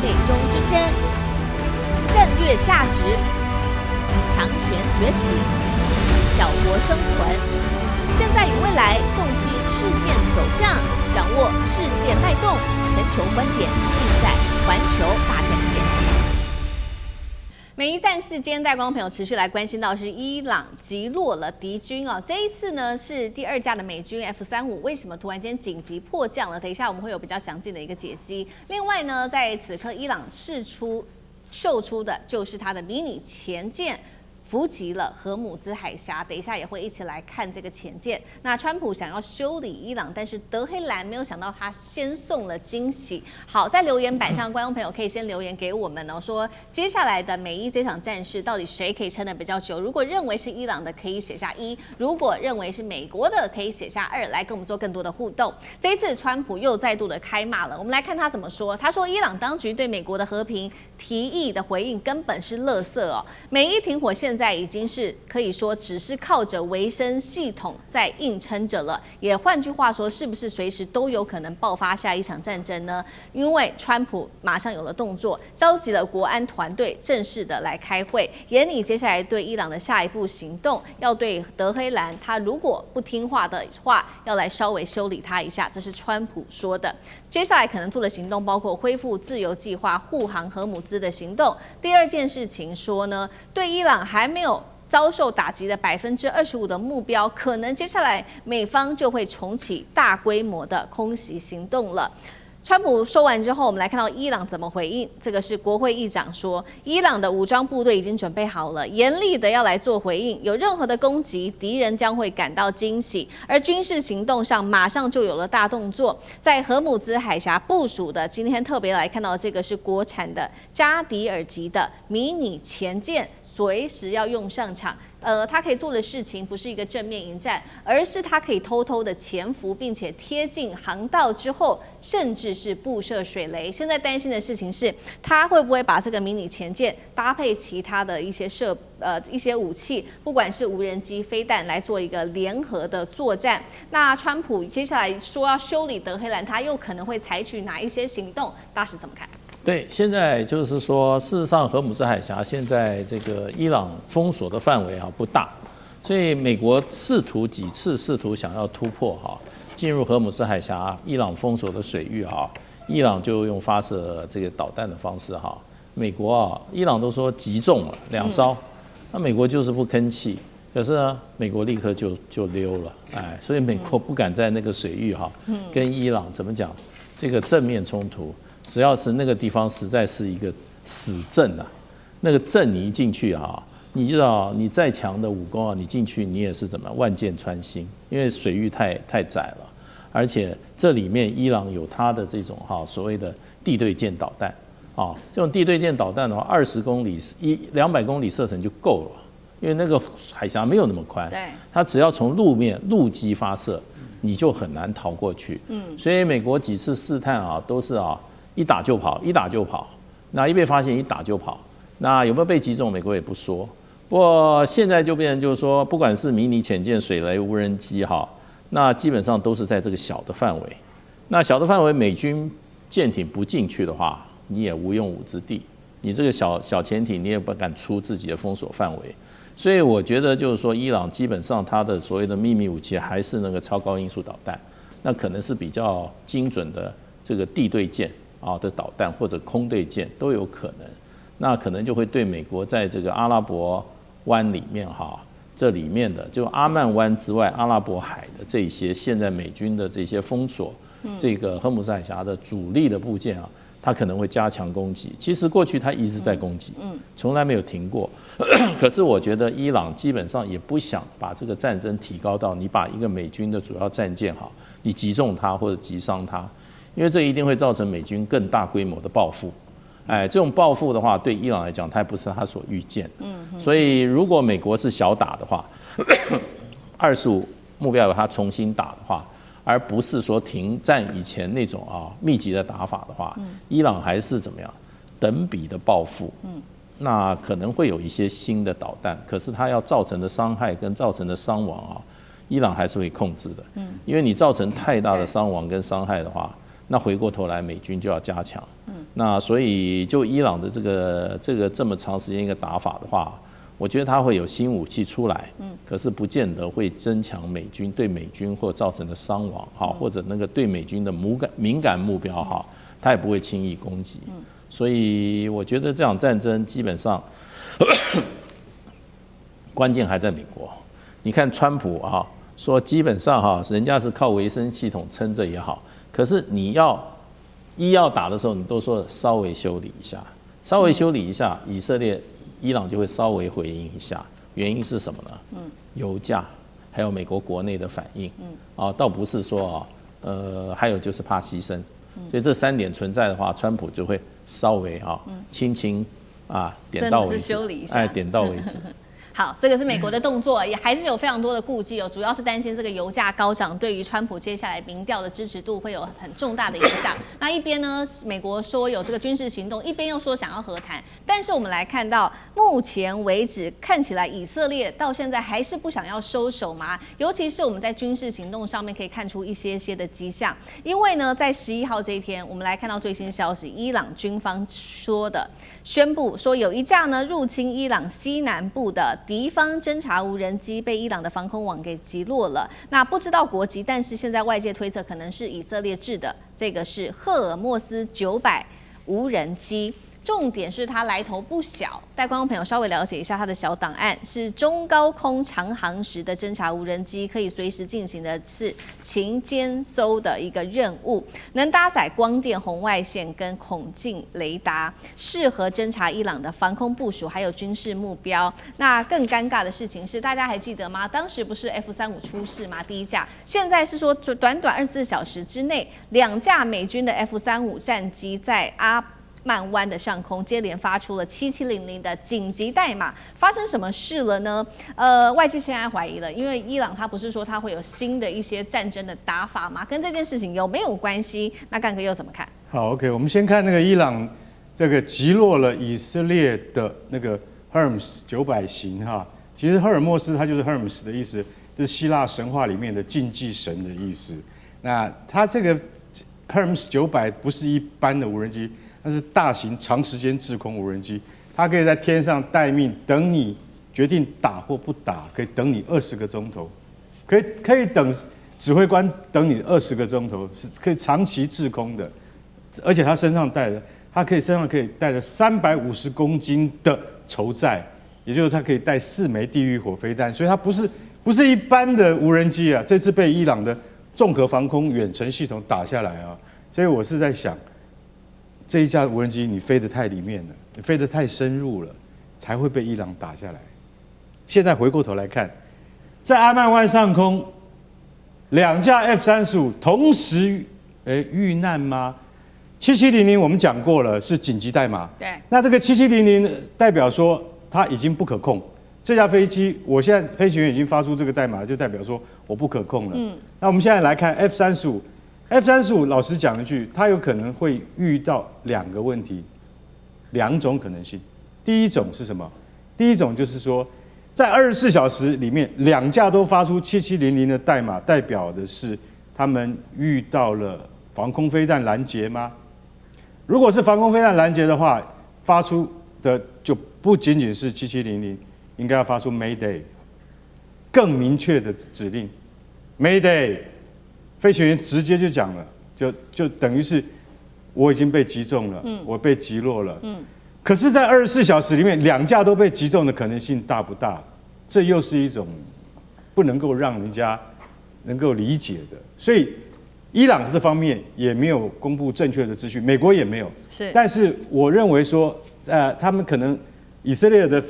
美中之争、战略价值、强权崛起、小国生存。现在与未来洞悉事件走向，掌握世界脉动，全球观点尽在环球大战线。美伊战事间，带光朋友持续来关心到是伊朗击落了敌军哦。这一次呢是第2架的美军 F-35，为什么突然间紧急迫降了？等一下我们会有比较详尽的一个解析。另外呢，在此刻伊朗秀出的就是它的迷你潜舰。伏击了荷姆兹海峡，等一下也会一起来看这个潜舰。那川普想要修理伊朗，但是德黑兰没有想到他先送了惊喜。好，在留言板上，观众朋友可以先留言给我们哦，说接下来的美伊这场战事到底谁可以撑得比较久？如果认为是伊朗的，可以写下1；如果认为是美国的，可以写下2，来跟我们做更多的互动。这一次川普又再度的开骂了，我们来看他怎么说。他说，伊朗当局对美国的和平提议的回应根本是垃圾哦，美伊停火现在已经是可以说只是靠着维生系统在硬撑着了，也换句话说，是不是随时都有可能爆发下一场战争呢？因为川普马上有了动作，召集了国安团队正式的来开会，研拟接下来对伊朗的下一步行动，要对德黑兰他如果不听话的话，要来稍微修理他一下，这是川普说的。接下来可能做的行动包括恢复自由计划、护航荷姆兹的行动。第二件事情说呢，对伊朗还没有遭受打击的25%的目标，可能接下来美方就会重启大规模的空袭行动了。川普说完之后，我们来看到伊朗怎么回应。这个是国会议长说，伊朗的武装部队已经准备好了，严厉的要来做回应。有任何的攻击，敌人将会感到惊喜。而军事行动上，马上就有了大动作，在荷姆兹海峡部署的。今天特别来看到这个是国产的加迪尔级的迷你潜舰，随时要用上场。它可以做的事情不是一个正面迎战，而是它可以偷偷的潜伏，并且贴近航道之后，甚至是布设水雷。现在担心的事情是，它会不会把这个迷你潜舰搭配其他的一些武器，不管是无人机、飞弹，来做一个联合的作战。那川普接下来说要修理德黑兰，他又可能会采取哪一些行动？大使怎么看？对，现在就是说，事实上，荷姆兹海峡现在这个伊朗封锁的范围不大，所以美国几次试图想要突破进入荷姆兹海峡伊朗封锁的水域伊朗就用发射这个导弹的方式美国伊朗都说击中了2艘，那美国就是不吭气，可是呢，美国立刻就溜了，所以美国不敢在那个水域跟伊朗怎么讲这个正面冲突。只要是那个地方实在是一个死阵那个阵你一进去你知道你再强的武功你进去你也是怎么万箭穿心，因为水域太窄了，而且这里面伊朗有它的这种所谓的地对舰导弹，这种地对舰导弹的话，20公里、200公里射程就够了，因为那个海峡没有那么宽，对，它只要从陆基发射，你就很难逃过去。所以美国几次试探都是一打就跑，那一被发现一打就跑，那有没有被击中，美国也不说。不过现在就变成就是说，不管是迷你潜舰、水雷、无人机那基本上都是在这个小的范围。那小的范围，美军舰艇不进去的话，你也无用武之地。你这个小潜艇，你也不敢出自己的封锁范围。所以我觉得就是说，伊朗基本上它的所谓的秘密武器还是那个超高音速导弹，那可能是比较精准的这个地对舰的导弹或者空对舰都有可能。那可能就会对美国在这个阿拉伯湾里面这里面的就阿曼湾之外阿拉伯海的这些现在美军的这些封锁这个荷姆斯海峡的主力的部件它可能会加强攻击。其实过去它一直在攻击，从来没有停过。可是我觉得伊朗基本上也不想把这个战争提高到你把一个美军的主要战舰你击中它或者击伤它，因为这一定会造成美军更大规模的报复。这种报复的话，对伊朗来讲，它不是他所预见的。所以如果美国是小打的话，25目标由他重新打的话，而不是说停战以前那种密集的打法的话，伊朗还是怎么样等比的报复。那可能会有一些新的导弹，可是它要造成的伤害跟造成的伤亡伊朗还是会控制的。因为你造成太大的伤亡跟伤害的话，那回过头来美军就要加强。那所以就伊朗的这个这么长时间一个打法的话，我觉得它会有新武器出来，可是不见得会增强对美军或造成的伤亡或者那个对美军的敏感目标它也不会轻易攻击。所以我觉得这场战争基本上关键还在美国。你看川普说基本上人家是靠维生系统撑着也好，可是你要打的时候，你都说稍微修理一下，以色列、伊朗就会稍微回应一下。原因是什么呢？油价，还有美国国内的反应。倒不是说还有就是怕牺牲。所以这3点存在的话，川普就会稍微轻轻点到为止，点到为止。好，这个是美国的动作，也还是有非常多的顾忌主要是担心这个油价高涨对于川普接下来民调的支持度会有很重大的影响。那一边呢，美国说有这个军事行动，一边又说想要和谈。但是我们来看到，目前为止看起来以色列到现在还是不想要收手嘛，尤其是我们在军事行动上面可以看出一些的迹象。因为呢，在11号这一天，我们来看到最新消息，伊朗军方宣布说有一架呢入侵伊朗西南部的敌方侦察无人机被伊朗的防空网给击落了。那不知道国籍，但是现在外界推测可能是以色列制的，这个是赫尔墨斯900无人机。重点是它来头不小，带观众朋友稍微了解一下它的小档案，是中高空长航时的侦察无人机，可以随时进行的是勤监搜的一个任务，能搭载光电、红外线跟孔径雷达，适合侦察伊朗的防空部署还有军事目标。那更尴尬的事情是，大家还记得吗？当时不是 F-35出事吗？第一架，现在是说短24小时之内，2架美军的 F-35战机在阿曼湾的上空接连发出了7700的紧急代码，发生什么事了呢？外界现在怀疑了，因为伊朗他不是说他会有新的一些战争的打法吗？跟这件事情有没有关系？那干哥又怎么看？好 ，OK， 我们先看那个伊朗这个击落了以色列的那个 Hermes 900型其实赫尔墨斯它就是 Hermes 的意思，这是希腊神话里面的竞技神的意思。那它这个 Hermes 900不是一般的无人机。它是大型长时间滞空无人机，它可以在天上待命，等你决定打或不打，可以等你20个钟头，可以等指挥官等你20个钟头，是可以长期滞空的，而且它身上带着350公斤的筹载，也就是它可以带4枚地狱火飞弹，所以它不是一般的无人机这次被伊朗的综合防空远程系统打下来所以我是在想。这一架无人机你飞得太里面了，你飞得太深入了，才会被伊朗打下来。现在回过头来看，在阿曼湾上空，2架 F-35同时遇难吗？ 7700我们讲过了是紧急代码，对，那这个7700代表说它已经不可控。这架飞机，我现在飞行员已经发出这个代码，就代表说我不可控了。那我们现在来看 F35，F35老实讲一句，它有可能会遇到2个问题，2种可能性。第一种是什么？第一种就是说，在24小时里面，2架都发出7700的代码，代表的是他们遇到了防空飞弹拦截吗？如果是防空飞弹拦截的话，发出的就不仅仅是7700，应该要发出 Mayday， 更明确的指令 ，Mayday， 飞行员直接就讲了，就等于是我已经被击中了，我被击落了，可是，在24小时里面，2架都被击中的可能性大不大？这又是一种不能够让人家能够理解的，所以。伊朗这方面也没有公布正确的资讯，美国也没有。是，但是我认为说，他们可能以色列的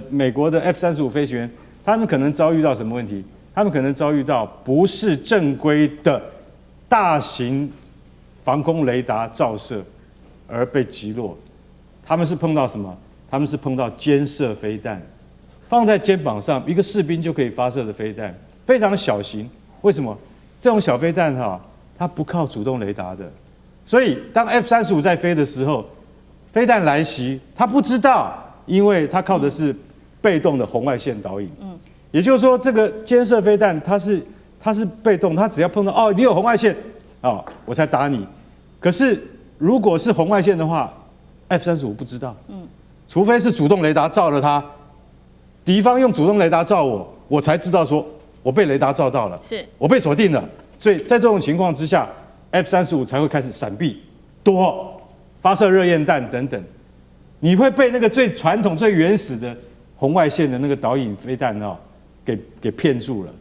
美国的 F35飞行员，他们可能遭遇到什么问题？他们可能遭遇到不是正规的大型防空雷达照射而被击落。他们是碰到什么？他们是碰到肩射飞弹，放在肩膀上，一个士兵就可以发射的飞弹，非常小型。为什么？这种小飞弹它不靠主动雷达的，所以当 F35在飞的时候，飞弹来袭，它不知道，因为它靠的是被动的红外线导引。也就是说，这个肩射飞弹它是被动，它只要碰到你有红外线我才打你。可是如果是红外线的话 ，F35不知道。除非是主动雷达照了它，敌方用主动雷达照我才知道说。我被雷达照到了，是我被锁定了，所以在这种情况之下 ，F35才会开始闪避、躲、发射热焰弹等等。你会被那个最传统、最原始的红外线的那个导引飞弹给骗住了。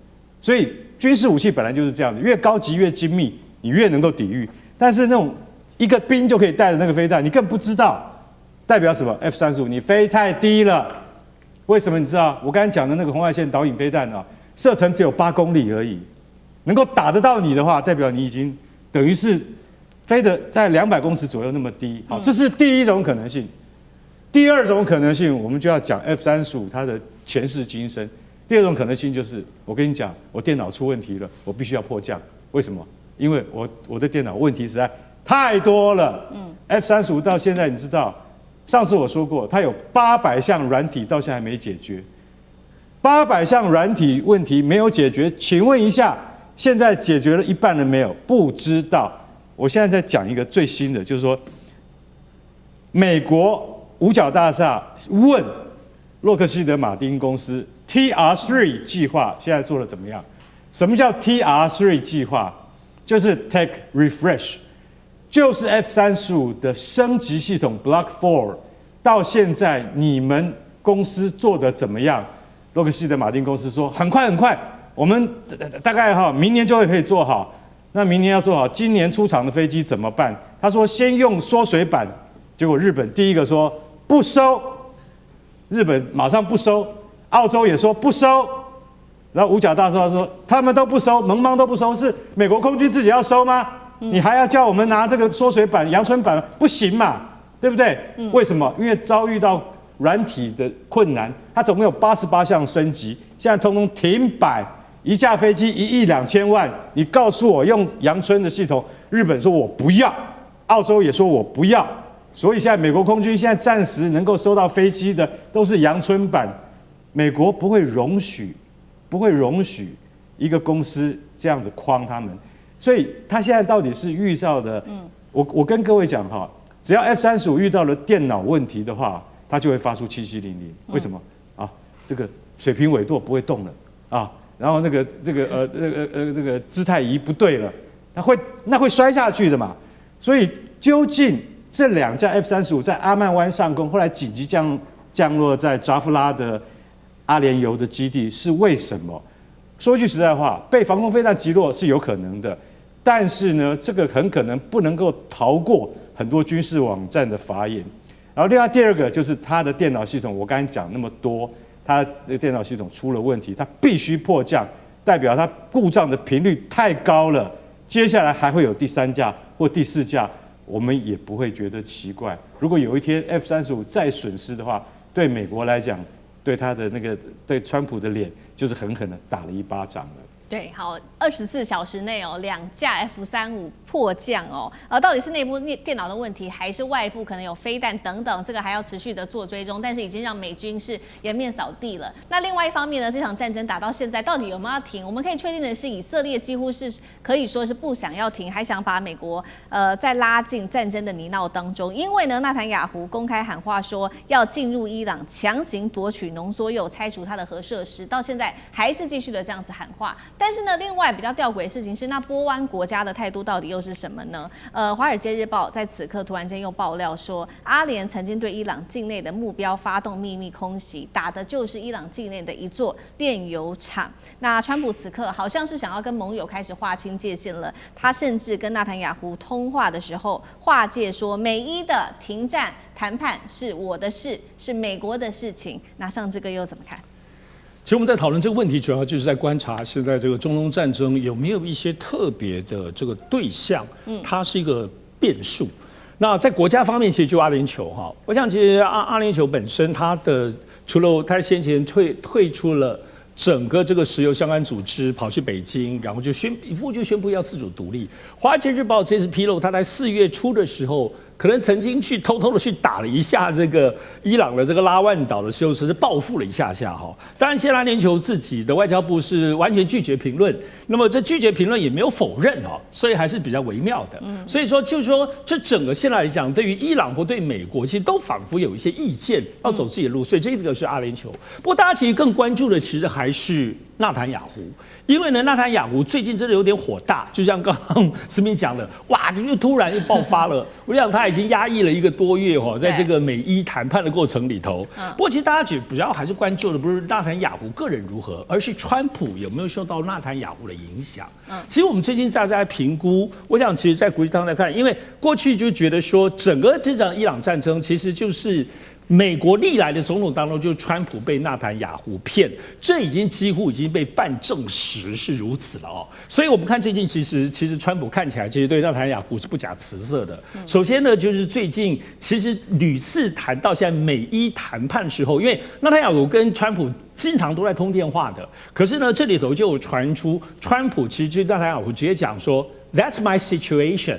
所以军事武器本来就是这样的，越高级越精密，你越能够抵御。但是那种一个兵就可以带的那个飞弹，你更不知道代表什么。F35你飞太低了，为什么你知道？我刚才讲的那个红外线导引飞弹射程只有8公里而已，能够打得到你的话，代表你已经等于是飞得在200公尺左右那么低。好，这是第一种可能性。第二种可能性，我们就要讲 F35它的前世今生。第二种可能性就是，我跟你讲，我电脑出问题了，我必须要迫降。为什么？因为我的电脑问题实在太多了。F35到现在你知道，上次我说过，它有800项软体到现在还没解决。800项软体问题没有解决，请问一下，现在解决了一半了没有？不知道。我现在在讲一个最新的，就是说，美国五角大厦问洛克希德马丁公司 TR3 计划现在做得怎么样？什么叫 TR3 计划？就是 Tech Refresh， 就是 F35的升级系统 Block 4， 到现在你们公司做得怎么样？洛克希德马丁公司说很快，我们大概明年就会可以做好。那明年要做好，今年出厂的飞机怎么办？他说先用缩水版，结果日本第一个说不收，日本马上不收，澳洲也说不收，然后五角大厦说他们都不收，盟邦都不收，是美国空军自己要收吗？你还要叫我们拿这个缩水版、阳春版，不行嘛，对不对？为什么？因为遭遇到软体的困难，它总共有88项升级，现在通通停摆。一架飞机1亿2千万，你告诉我用阳春的系统，日本说我不要，澳洲也说我不要，所以现在美国空军现在暂时能够收到飞机的都是阳春版，美国不会容许一个公司这样子诓他们，所以他现在到底是遇到的，我跟各位讲只要 F35遇到了电脑问题的话，它就会发出7700，为什么啊？这个水平纬度不会动了啊。然后这个姿态仪不对了，那会摔下去的嘛。所以究竟这2架 F35在阿曼湾上空，后来紧急降落在扎夫拉的阿联酋的基地是为什么？说句实在话，被防空飞弹击落是有可能的，但是呢，这个很可能不能够逃过很多军事网站的法眼。然后另外第二个就是它的电脑系统，我刚才讲那么多。它的电脑系统出了问题，它必须迫降，代表它故障的频率太高了。接下来还会有第3架或第4架，我们也不会觉得奇怪。如果有一天 F-35再损失的话，对美国来讲，对他的对川普的脸就是狠狠的打了一巴掌了。对，好，24小时内哦，2架 F-35迫降哦，到底是内部电脑的问题，还是外部可能有飞弹等等，这个还要持续的做追踪，但是已经让美军是颜面扫地了。那另外一方面呢，这场战争打到现在，到底有没有要停？我们可以确定的是，以色列几乎是可以说是不想要停，还想把美国再拉进战争的泥淖当中。因为呢，纳坦雅胡公开喊话说要进入伊朗，强行夺取浓缩铀，拆除它的核设施，到现在还是继续的这样子喊话。但是呢，另外比较吊诡的事情是，那波湾国家的态度到底又是什么呢？华尔街日报在此刻突然间又爆料说，阿联曾经对伊朗境内的目标发动秘密空袭，打的就是伊朗境内的一座炼油厂。那川普此刻好像是想要跟盟友开始划清界限了，他甚至跟纳坦雅胡通话的时候划界说，美伊的停战谈判是我的事，是美国的事情。那上这个又怎么看？其实我们在讨论这个问题，主要就是在观察现在这个中东战争有没有一些特别的这个对象，它是一个变数。那在国家方面，其实就阿联酋哈，我想其实阿联酋本身它的除了它先前退出了整个这个石油相关组织，跑去北京，然后就宣布要自主独立。华尔街日报这次披露，他在4月初的时候，可能曾经去偷偷的去打了一下这个伊朗的这个拉万岛的时候，只是报复了一下哈。当然，现在阿联酋自己的外交部是完全拒绝评论，那么这拒绝评论也没有否认哦，所以还是比较微妙的。所以说，就是说这整个现在来讲，对于伊朗或对美国，其实都仿佛有一些意见要走自己的路，所以这个是阿联酋。不过大家其实更关注的，其实还是纳坦雅胡，因为呢，纳坦雅胡最近真的有点火大，就像刚刚思明讲的，哇，就突然又爆发了。我想他已经压抑了1个多月哈，在这个美伊谈判的过程里头。不过其实大家主要还是关注的不是纳坦雅胡个人如何，而是川普有没有受到纳坦雅胡的影响。其实我们最近在评估，我想其实在国际上来看，因为过去就觉得说整个这场伊朗战争其实就是美国历来的总统当中，就是川普被纳坦雅胡骗，这已经几乎已经被半证实是如此了哦。所以我们看最近其实川普看起来其实对纳坦雅胡是不假辞色的。首先呢，就是最近其实屡次谈到现在美伊谈判的时候，因为纳坦雅胡跟川普经常都在通电话的，可是呢这里头就有传出川普其实对纳坦雅胡直接讲说 That's my situation。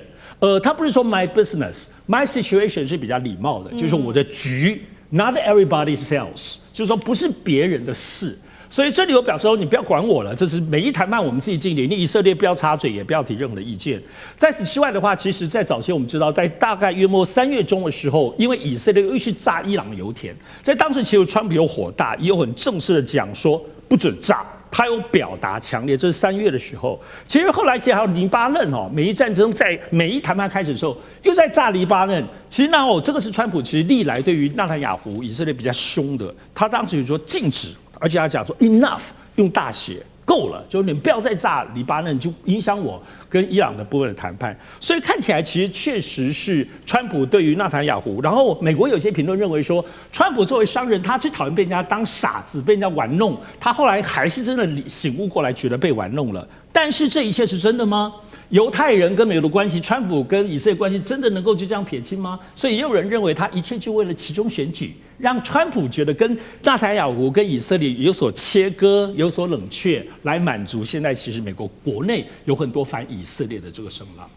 他不是说 my business，my situation 是比较礼貌的，就是说我的局 ，not everybody's sales， 就是说不是别人的事。所以这里有表示说，你不要管我了，这是美伊谈判我们自己尽力，你以色列不要插嘴，也不要提任何的意见。在此之外的话，其实在早些我们知道，在大概约莫3月中的时候，因为以色列又去炸伊朗的油田，在当时其实川普有火大，也有很正式的讲说不准炸。他有表达强烈，这是3月的时候。其实后来其实还有黎巴嫩哦，美伊战争在美伊谈判开始的时候，又在炸黎巴嫩。其实这个是川普其实历来对于纳坦雅胡以色列比较凶的，他当时就说禁止，而且他讲说 enough 用大写。够了，就是你不要再炸黎巴嫩，就影响我跟伊朗的部分的谈判。所以看起来其实确实是川普对于纳坦雅胡，然后美国有些评论认为说，川普作为商人，他最讨厌被人家当傻子，被人家玩弄。他后来还是真的醒悟过来，觉得被玩弄了。但是这一切是真的吗？犹太人跟美国的关系，川普跟以色列关系真的能够就这样撇清吗？所以也有人认为他一切就为了期中选举，让川普觉得跟纳坦雅胡跟以色列有所切割、有所冷却，来满足现在其实美国国内有很多反以色列的这个声浪。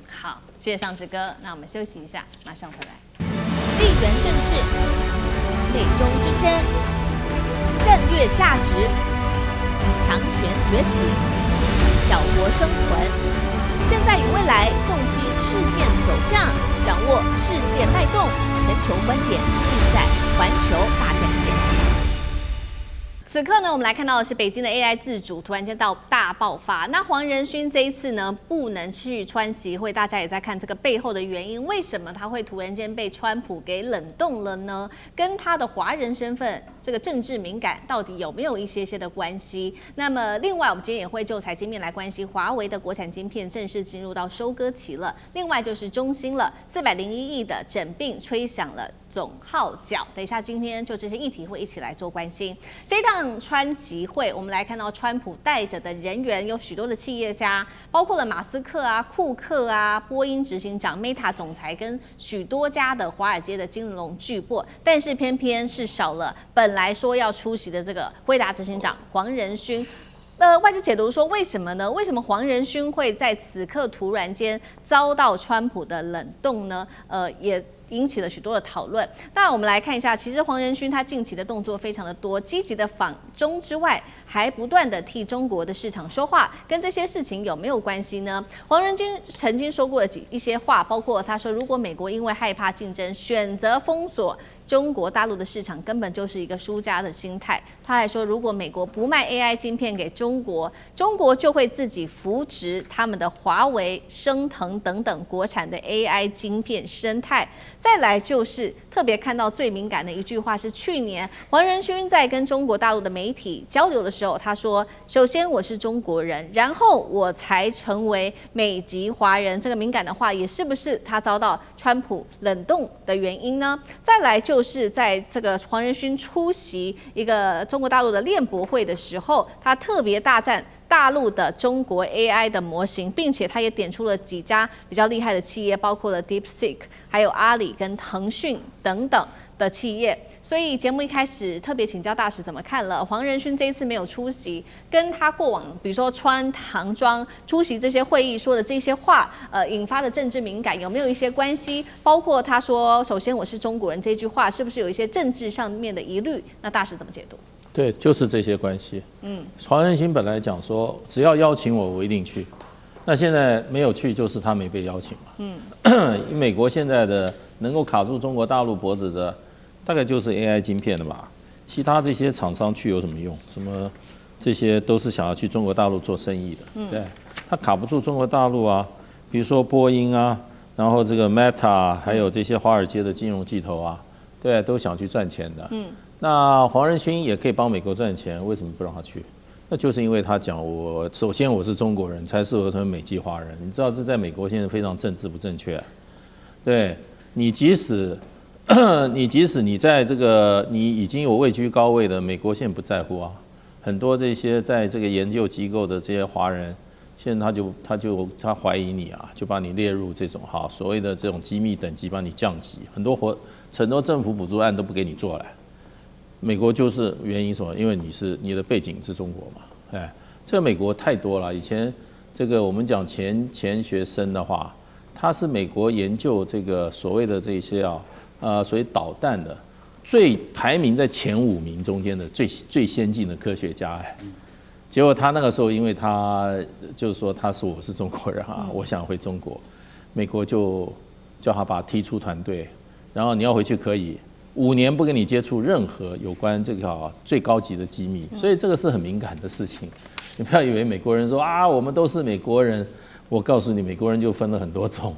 好，谢谢尚志哥。那我们休息一下，马上回来。地缘政治、美中之争、战略价值、强权崛起、小国生存。现在与未来洞悉事件走向，掌握世界脉动，全球观点尽在环球大战线。此刻呢，我们来看到的是北京的 AI 自主突然间到大爆发。那黄仁勋这一次呢不能去川习会，大家也在看这个背后的原因，为什么他会突然间被川普给冷冻了呢？跟他的华人身份这个政治敏感到底有没有一些的关系？那么另外，我们今天也会就财经面来关心华为的国产晶片正式进入到收割期了。另外就是中芯了，401亿的整并吹响了总号角。等一下，今天就这些议题会一起来做关心。这一趟川习会，我们来看到川普带着的人员有许多的企业家，包括了马斯克啊、库克啊、波音执行长、Meta 总裁跟许多家的华尔街的金融巨擘，但是偏偏是少了本来说要出席的这个辉达执行长黄仁勋。外界解读说，为什么呢？为什么黄仁勋会在此刻突然间遭到川普的冷冻呢？也引起了许多的讨论。那我们来看一下，其实黄仁勋他近期的动作非常的多，积极的访中之外，还不断的替中国的市场说话，跟这些事情有没有关系呢？黄仁勋曾经说过一些话，包括他说，如果美国因为害怕竞争，选择封锁中国大陆的市场，根本就是一个输家的心态。他还说，如果美国不卖 AI 晶片给中国，中国就会自己扶植他们的华为、升腾等等国产的 AI 晶片生态。再来就是特别看到最敏感的一句话是，去年黄仁勋在跟中国大陆的媒体交流的时候，他说：“首先我是中国人，然后我才成为美籍华人。”这个敏感的话，也是不是他遭到川普冷冻的原因呢？再来就是在这个黄仁勋出席一个中国大陆的链博会的时候，他特别大赞大陆的中国 AI 的模型，并且他也点出了几家比较厉害的企业，包括了 DeepSeek、还有阿里跟腾讯等等的企业。所以节目一开始特别请教大使怎么看了黄仁勋这一次没有出席，跟他过往比如说穿唐装出席这些会议说的这些话，引发的政治敏感有没有一些关系？包括他说首先我是中国人这句话，是不是有一些政治上面的疑虑？那大使怎么解读？对，就是这些关系。黄仁勋本来讲说，只要邀请我，我一定去。那现在没有去，就是他没被邀请嘛。美国现在的能够卡住中国大陆脖子的，大概就是 AI 晶片的吧。其他这些厂商去有什么用？什么这些都是想要去中国大陆做生意的。对，他卡不住中国大陆啊。比如说波音啊，然后这个 Meta， 还有这些华尔街的金融巨头啊，对，都想去赚钱的。那黄仁勋也可以帮美国赚钱，为什么不让他去？那就是因为他讲首先我是中国人，才适合成为美籍华人。你知道这在美国现在非常政治不正确啊。对，你即使你在这个你已经有位居高位的美国，现在不在乎啊。很多这些在这个研究机构的这些华人，现在他怀疑你啊，就把你列入这种所谓的这种机密等级，把你降级。很多政府补助案都不给你做了。美国就是原因什么？因为你的背景是中国嘛，这个美国太多了。以前这个我们讲前学生的话，他是美国研究这个所谓的这些所谓导弹的排名在前5名中间的最先进的科学家结果他那个时候，因为他就是说我是中国人啊，我想回中国，美国就叫他把他踢出团队，然后你要回去可以。5年不跟你接触任何有关这个最高级的机密，所以这个是很敏感的事情。你不要以为美国人说我们都是美国人，我告诉你，美国人就分了很多种。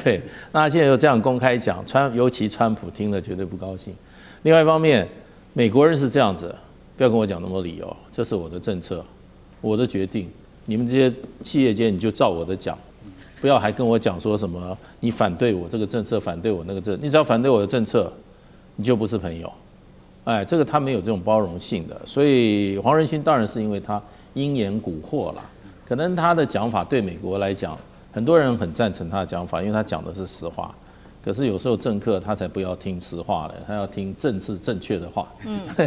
对，那现在又这样公开讲，尤其川普听了绝对不高兴。另外一方面，美国人是这样子，不要跟我讲那么多理由，这是我的政策，我的决定，你们这些企业界你就照我的讲。不要还跟我讲说什么你反对我这个政策，反对我那个政策，你只要反对我的政策，你就不是朋友。这个他没有这种包容性的，所以黄仁勋当然是因为他因言蛊惑啦，可能他的讲法对美国来讲，很多人很赞成他的讲法，因为他讲的是实话。可是有时候政客他才不要听实话了，他要听政治正确的话。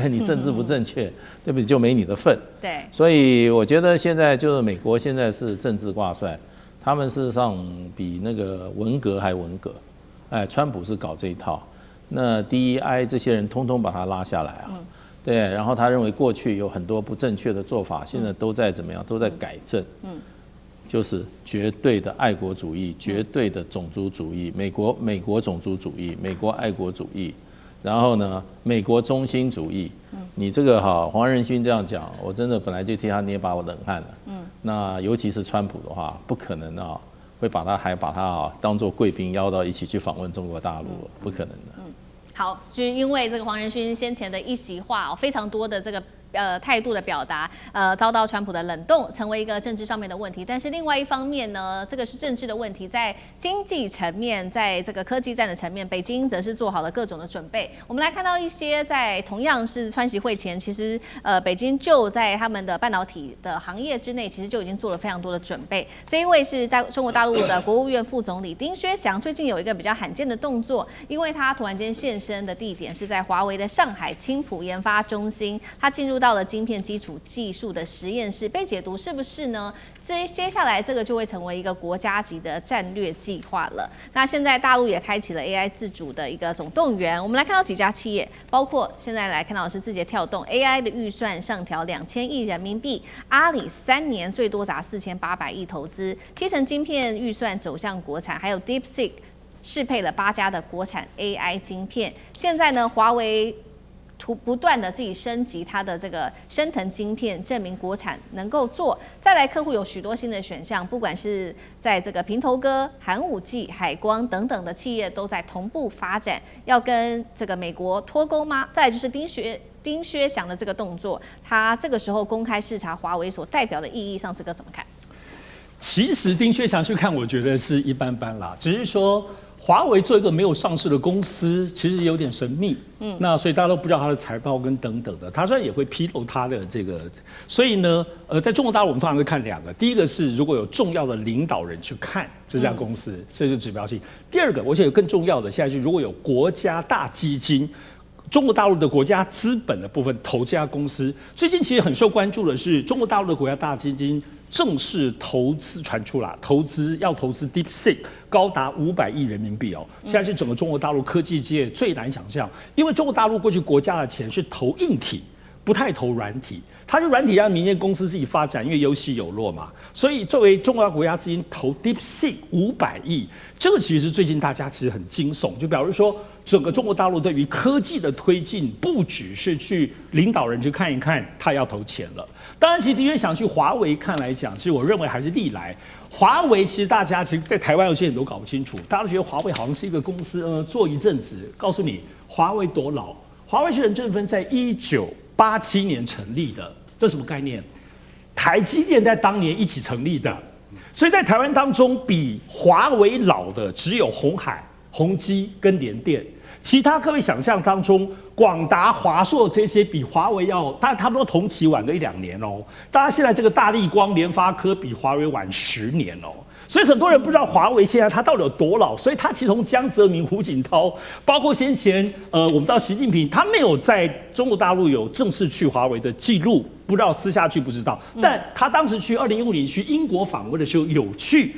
你政治不正确，对不起就没你的份。对，所以我觉得现在就是美国现在是政治挂帅。他们事实上比那个文革还文革，川普是搞这一套，那 DEI 这些人通通把他拉下来啊，对，然后他认为过去有很多不正确的做法，现在都在怎么样，都在改正，就是绝对的爱国主义，绝对的种族主义，美国种族主义，美国爱国主义，然后呢，美国中心主义，你这个黄仁勋这样讲，我真的本来就替他捏把我冷汗了。那尤其是川普的话，不可能会把他当作贵宾邀到一起去访问中国大陆，不可能的。好，就是因为这个黄仁勋先前的一席话哦，非常多的这个态度的表达，遭到川普的冷冻，成为一个政治上面的问题。但是另外一方面呢，这个是政治的问题，在经济层面，在这个科技战的层面，北京则是做好了各种的准备。我们来看到一些在同样是川习会前，其实北京就在他们的半导体的行业之内，其实就已经做了非常多的准备。这一位是在中国大陆的国务院副总理丁薛祥，最近有一个比较罕见的动作，因为他突然间现身的地点是在华为的上海青浦研发中心，他进入到了晶片基础技术的实验室，被解读是不是呢？接下来这个就会成为一个国家级的战略计划了。那现在大陆也开启了 AI 自主的一个总动员，我们来看到几家企业，包括现在来看到的是字节跳动 AI 的预算上调2000亿人民币，阿里3年最多砸4800亿投资，7成晶片预算走向国产，还有 DeepSeek 适配了8家的国产 AI 晶片。现在呢，华为不断的自己升级它的这个升腾晶片，证明国产能够做。再来，客户有许多新的选项，不管是在这个平头哥、寒武纪、海光等等的企业都在同步发展，要跟这个美国脱钩吗？再来就是丁薛祥的这个动作，他这个时候公开视察华为所代表的意义上，这个怎么看？其实丁薛祥去看，我觉得是一般般啦，只是说华为做一个没有上市的公司，其实有点神秘。那所以大家都不知道它的财报跟等等的，他虽然也会披露它的这个，所以呢，在中国大陆我们通常会看2个，第一个是如果有重要的领导人去看这家公司，这就是指标性；第二个，而且有更重要的，现在是如果有国家大基金。中国大陆的国家资本的部分投这家公司，最近其实很受关注的是中国大陆的国家大基金正式投资传出来，要投资 DeepSeek 高达500亿人民币哦，现在是整个中国大陆科技界最难想象，因为中国大陆过去国家的钱是投硬体，不太投软体，它是软体让民间公司自己发展，因为有起有落嘛。所以作为中国国家资金投 DeepSeek 500亿，这个其实最近大家其实很惊悚，就表示说整个中国大陆对于科技的推进，不只是去领导人去看一看，他要投钱了。当然，其实的确想去华为看来讲，其实我认为还是历来华为，其实大家其实在台湾有些人都搞不清楚，大家都觉得华为好像是一个公司，做一阵子。告诉你，华为多老？华为是任正非在1987年成立的，这什么概念？台积电在当年一起成立的，所以在台湾当中，比华为老的只有鸿海、宏基跟联电，其他各位想象当中，广达、华硕这些比华为要，大概差不多同期晚个1-2年哦。大家现在这个大立光、联发科比华为晚10年哦。所以很多人不知道华为现在它到底有多老，所以它其实从江泽民、胡锦涛，包括先前我们知道习近平，他没有在中国大陆有正式去华为的记录，不知道私下去不知道，但他当时去2015年去英国访问的时候有去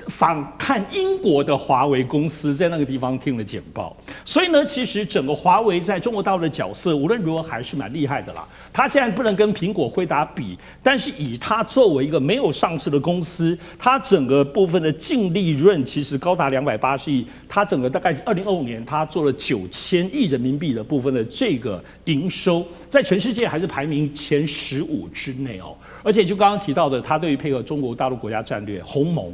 访看英国的华为公司，在那个地方听了简报，所以呢，其实整个华为在中国大陆的角色，无论如何还是蛮厉害的啦。它现在不能跟苹果、辉达比，但是以它作为一个没有上市的公司，它整个部分的净利润其实高达280亿，它整个大概2025年它做了9000亿人民币的部分的这个营收，在全世界还是排名前15之内哦。而且就刚刚提到的，它对于配合中国大陆国家战略鸿蒙。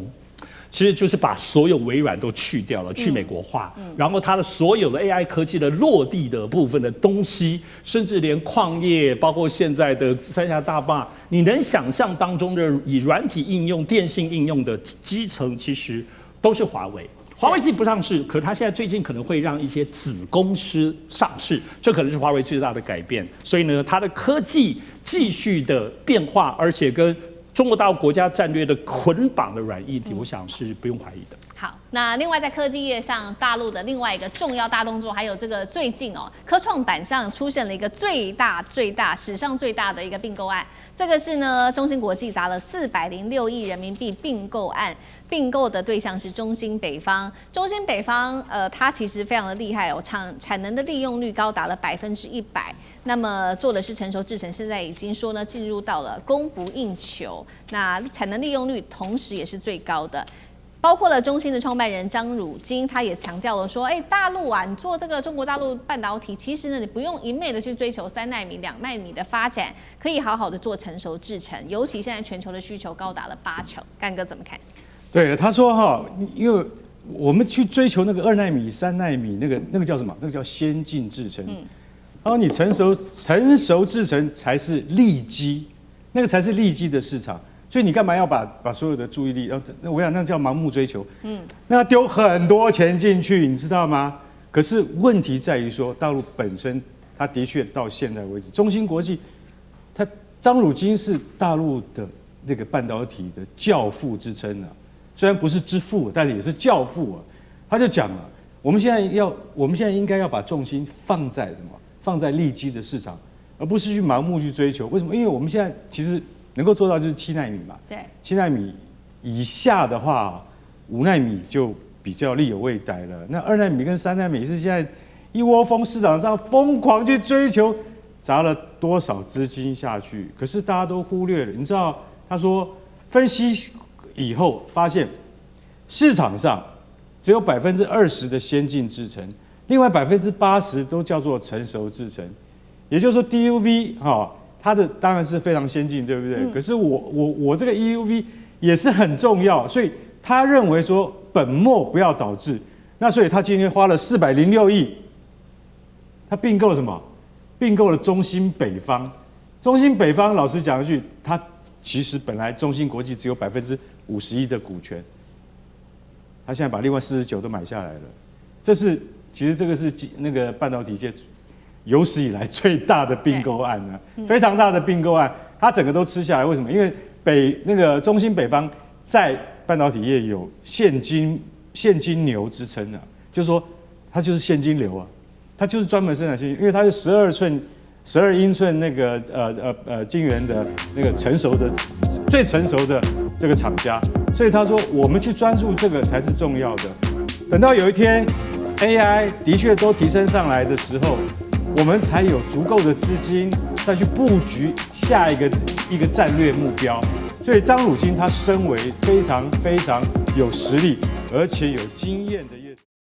其实就是把所有微软都去掉了，去美国化，然后它的所有的 AI 科技的落地的部分的东西，甚至连矿业，包括现在的三峡大坝，你能想象当中的以软体应用、电信应用的基层，其实都是华为。华为自己不上市，可它现在最近可能会让一些子公司上市，这可能是华为最大的改变。所以呢，它的科技继续的变化，而且跟中国大陆国家战略的捆绑的软议题，我想是不用怀疑的。好，那另外在科技业上，大陆的另外一个重要大动作，还有这个最近科创板上出现了一个史上最大的一个并购案。这个是呢，中芯国际砸了406亿人民币并购案。并购的对象是中芯北方，它其实非常的厉害哦，产能的利用率高达了100%，那么做的是成熟制程，现在已经说呢进入到了供不应求，那产能利用率同时也是最高的。包括了中芯的创办人张汝京，他也强调了说，大陆啊，你做这个中国大陆半导体，其实呢，你不用一昧的去追求3奈米、2奈米的发展，可以好好的做成熟制程，尤其现在全球的需求高达了80%。干哥怎么看？对，他说因为我们去追求那个2奈米、3奈米，那个叫什么？那个叫先进制程。然后你成熟制程才是利基，那个才是利基的市场。所以你干嘛要把所有的注意力？我想那叫盲目追求。那丢很多钱进去，你知道吗？可是问题在于说，大陆本身它的确到现在为止，中芯国际，它张汝京是大陆的这个半导体的教父之称啊。虽然不是之父，但是也是教父啊。他就讲了，我们现在应该要把重心放在什么？放在利基的市场，而不是去盲目去追求。为什么？因为我们现在其实能够做到就是7奈米嘛。对。7奈米以下的话，5奈米就比较力有未逮了。那2奈米跟3奈米是现在一窝蜂市场上疯狂去追求，砸了多少资金下去？可是大家都忽略了。你知道，他说分析以后发现，市场上只有20%的先进制程，另外80%都叫做成熟制程。也就是说 ，DUV 它的当然是非常先进，对不对？可是我这个 EUV 也是很重要，所以他认为说本末不要倒置。那所以他今天花了406亿，他并购了什么？并购了中芯北方。中芯北方老实讲一句，它其实本来中芯国际只有51%的股权，他现在把另外49%都买下来了。其实这个是那个半导体界有史以来最大的并购案啊，非常大的并购案，它整个都吃下来。为什么？因为那个中芯北方在半导体业有现金牛之称啊，就是说它就是现金流啊，它就是专门生产现金，因为它是12英寸那个晶圆的那个最成熟的这个厂家，所以他说我们去专注这个才是重要的。等到有一天 AI 的确都提升上来的时候，我们才有足够的资金再去布局下一个战略目标。所以张汝京他身为非常非常有实力而且有经验的。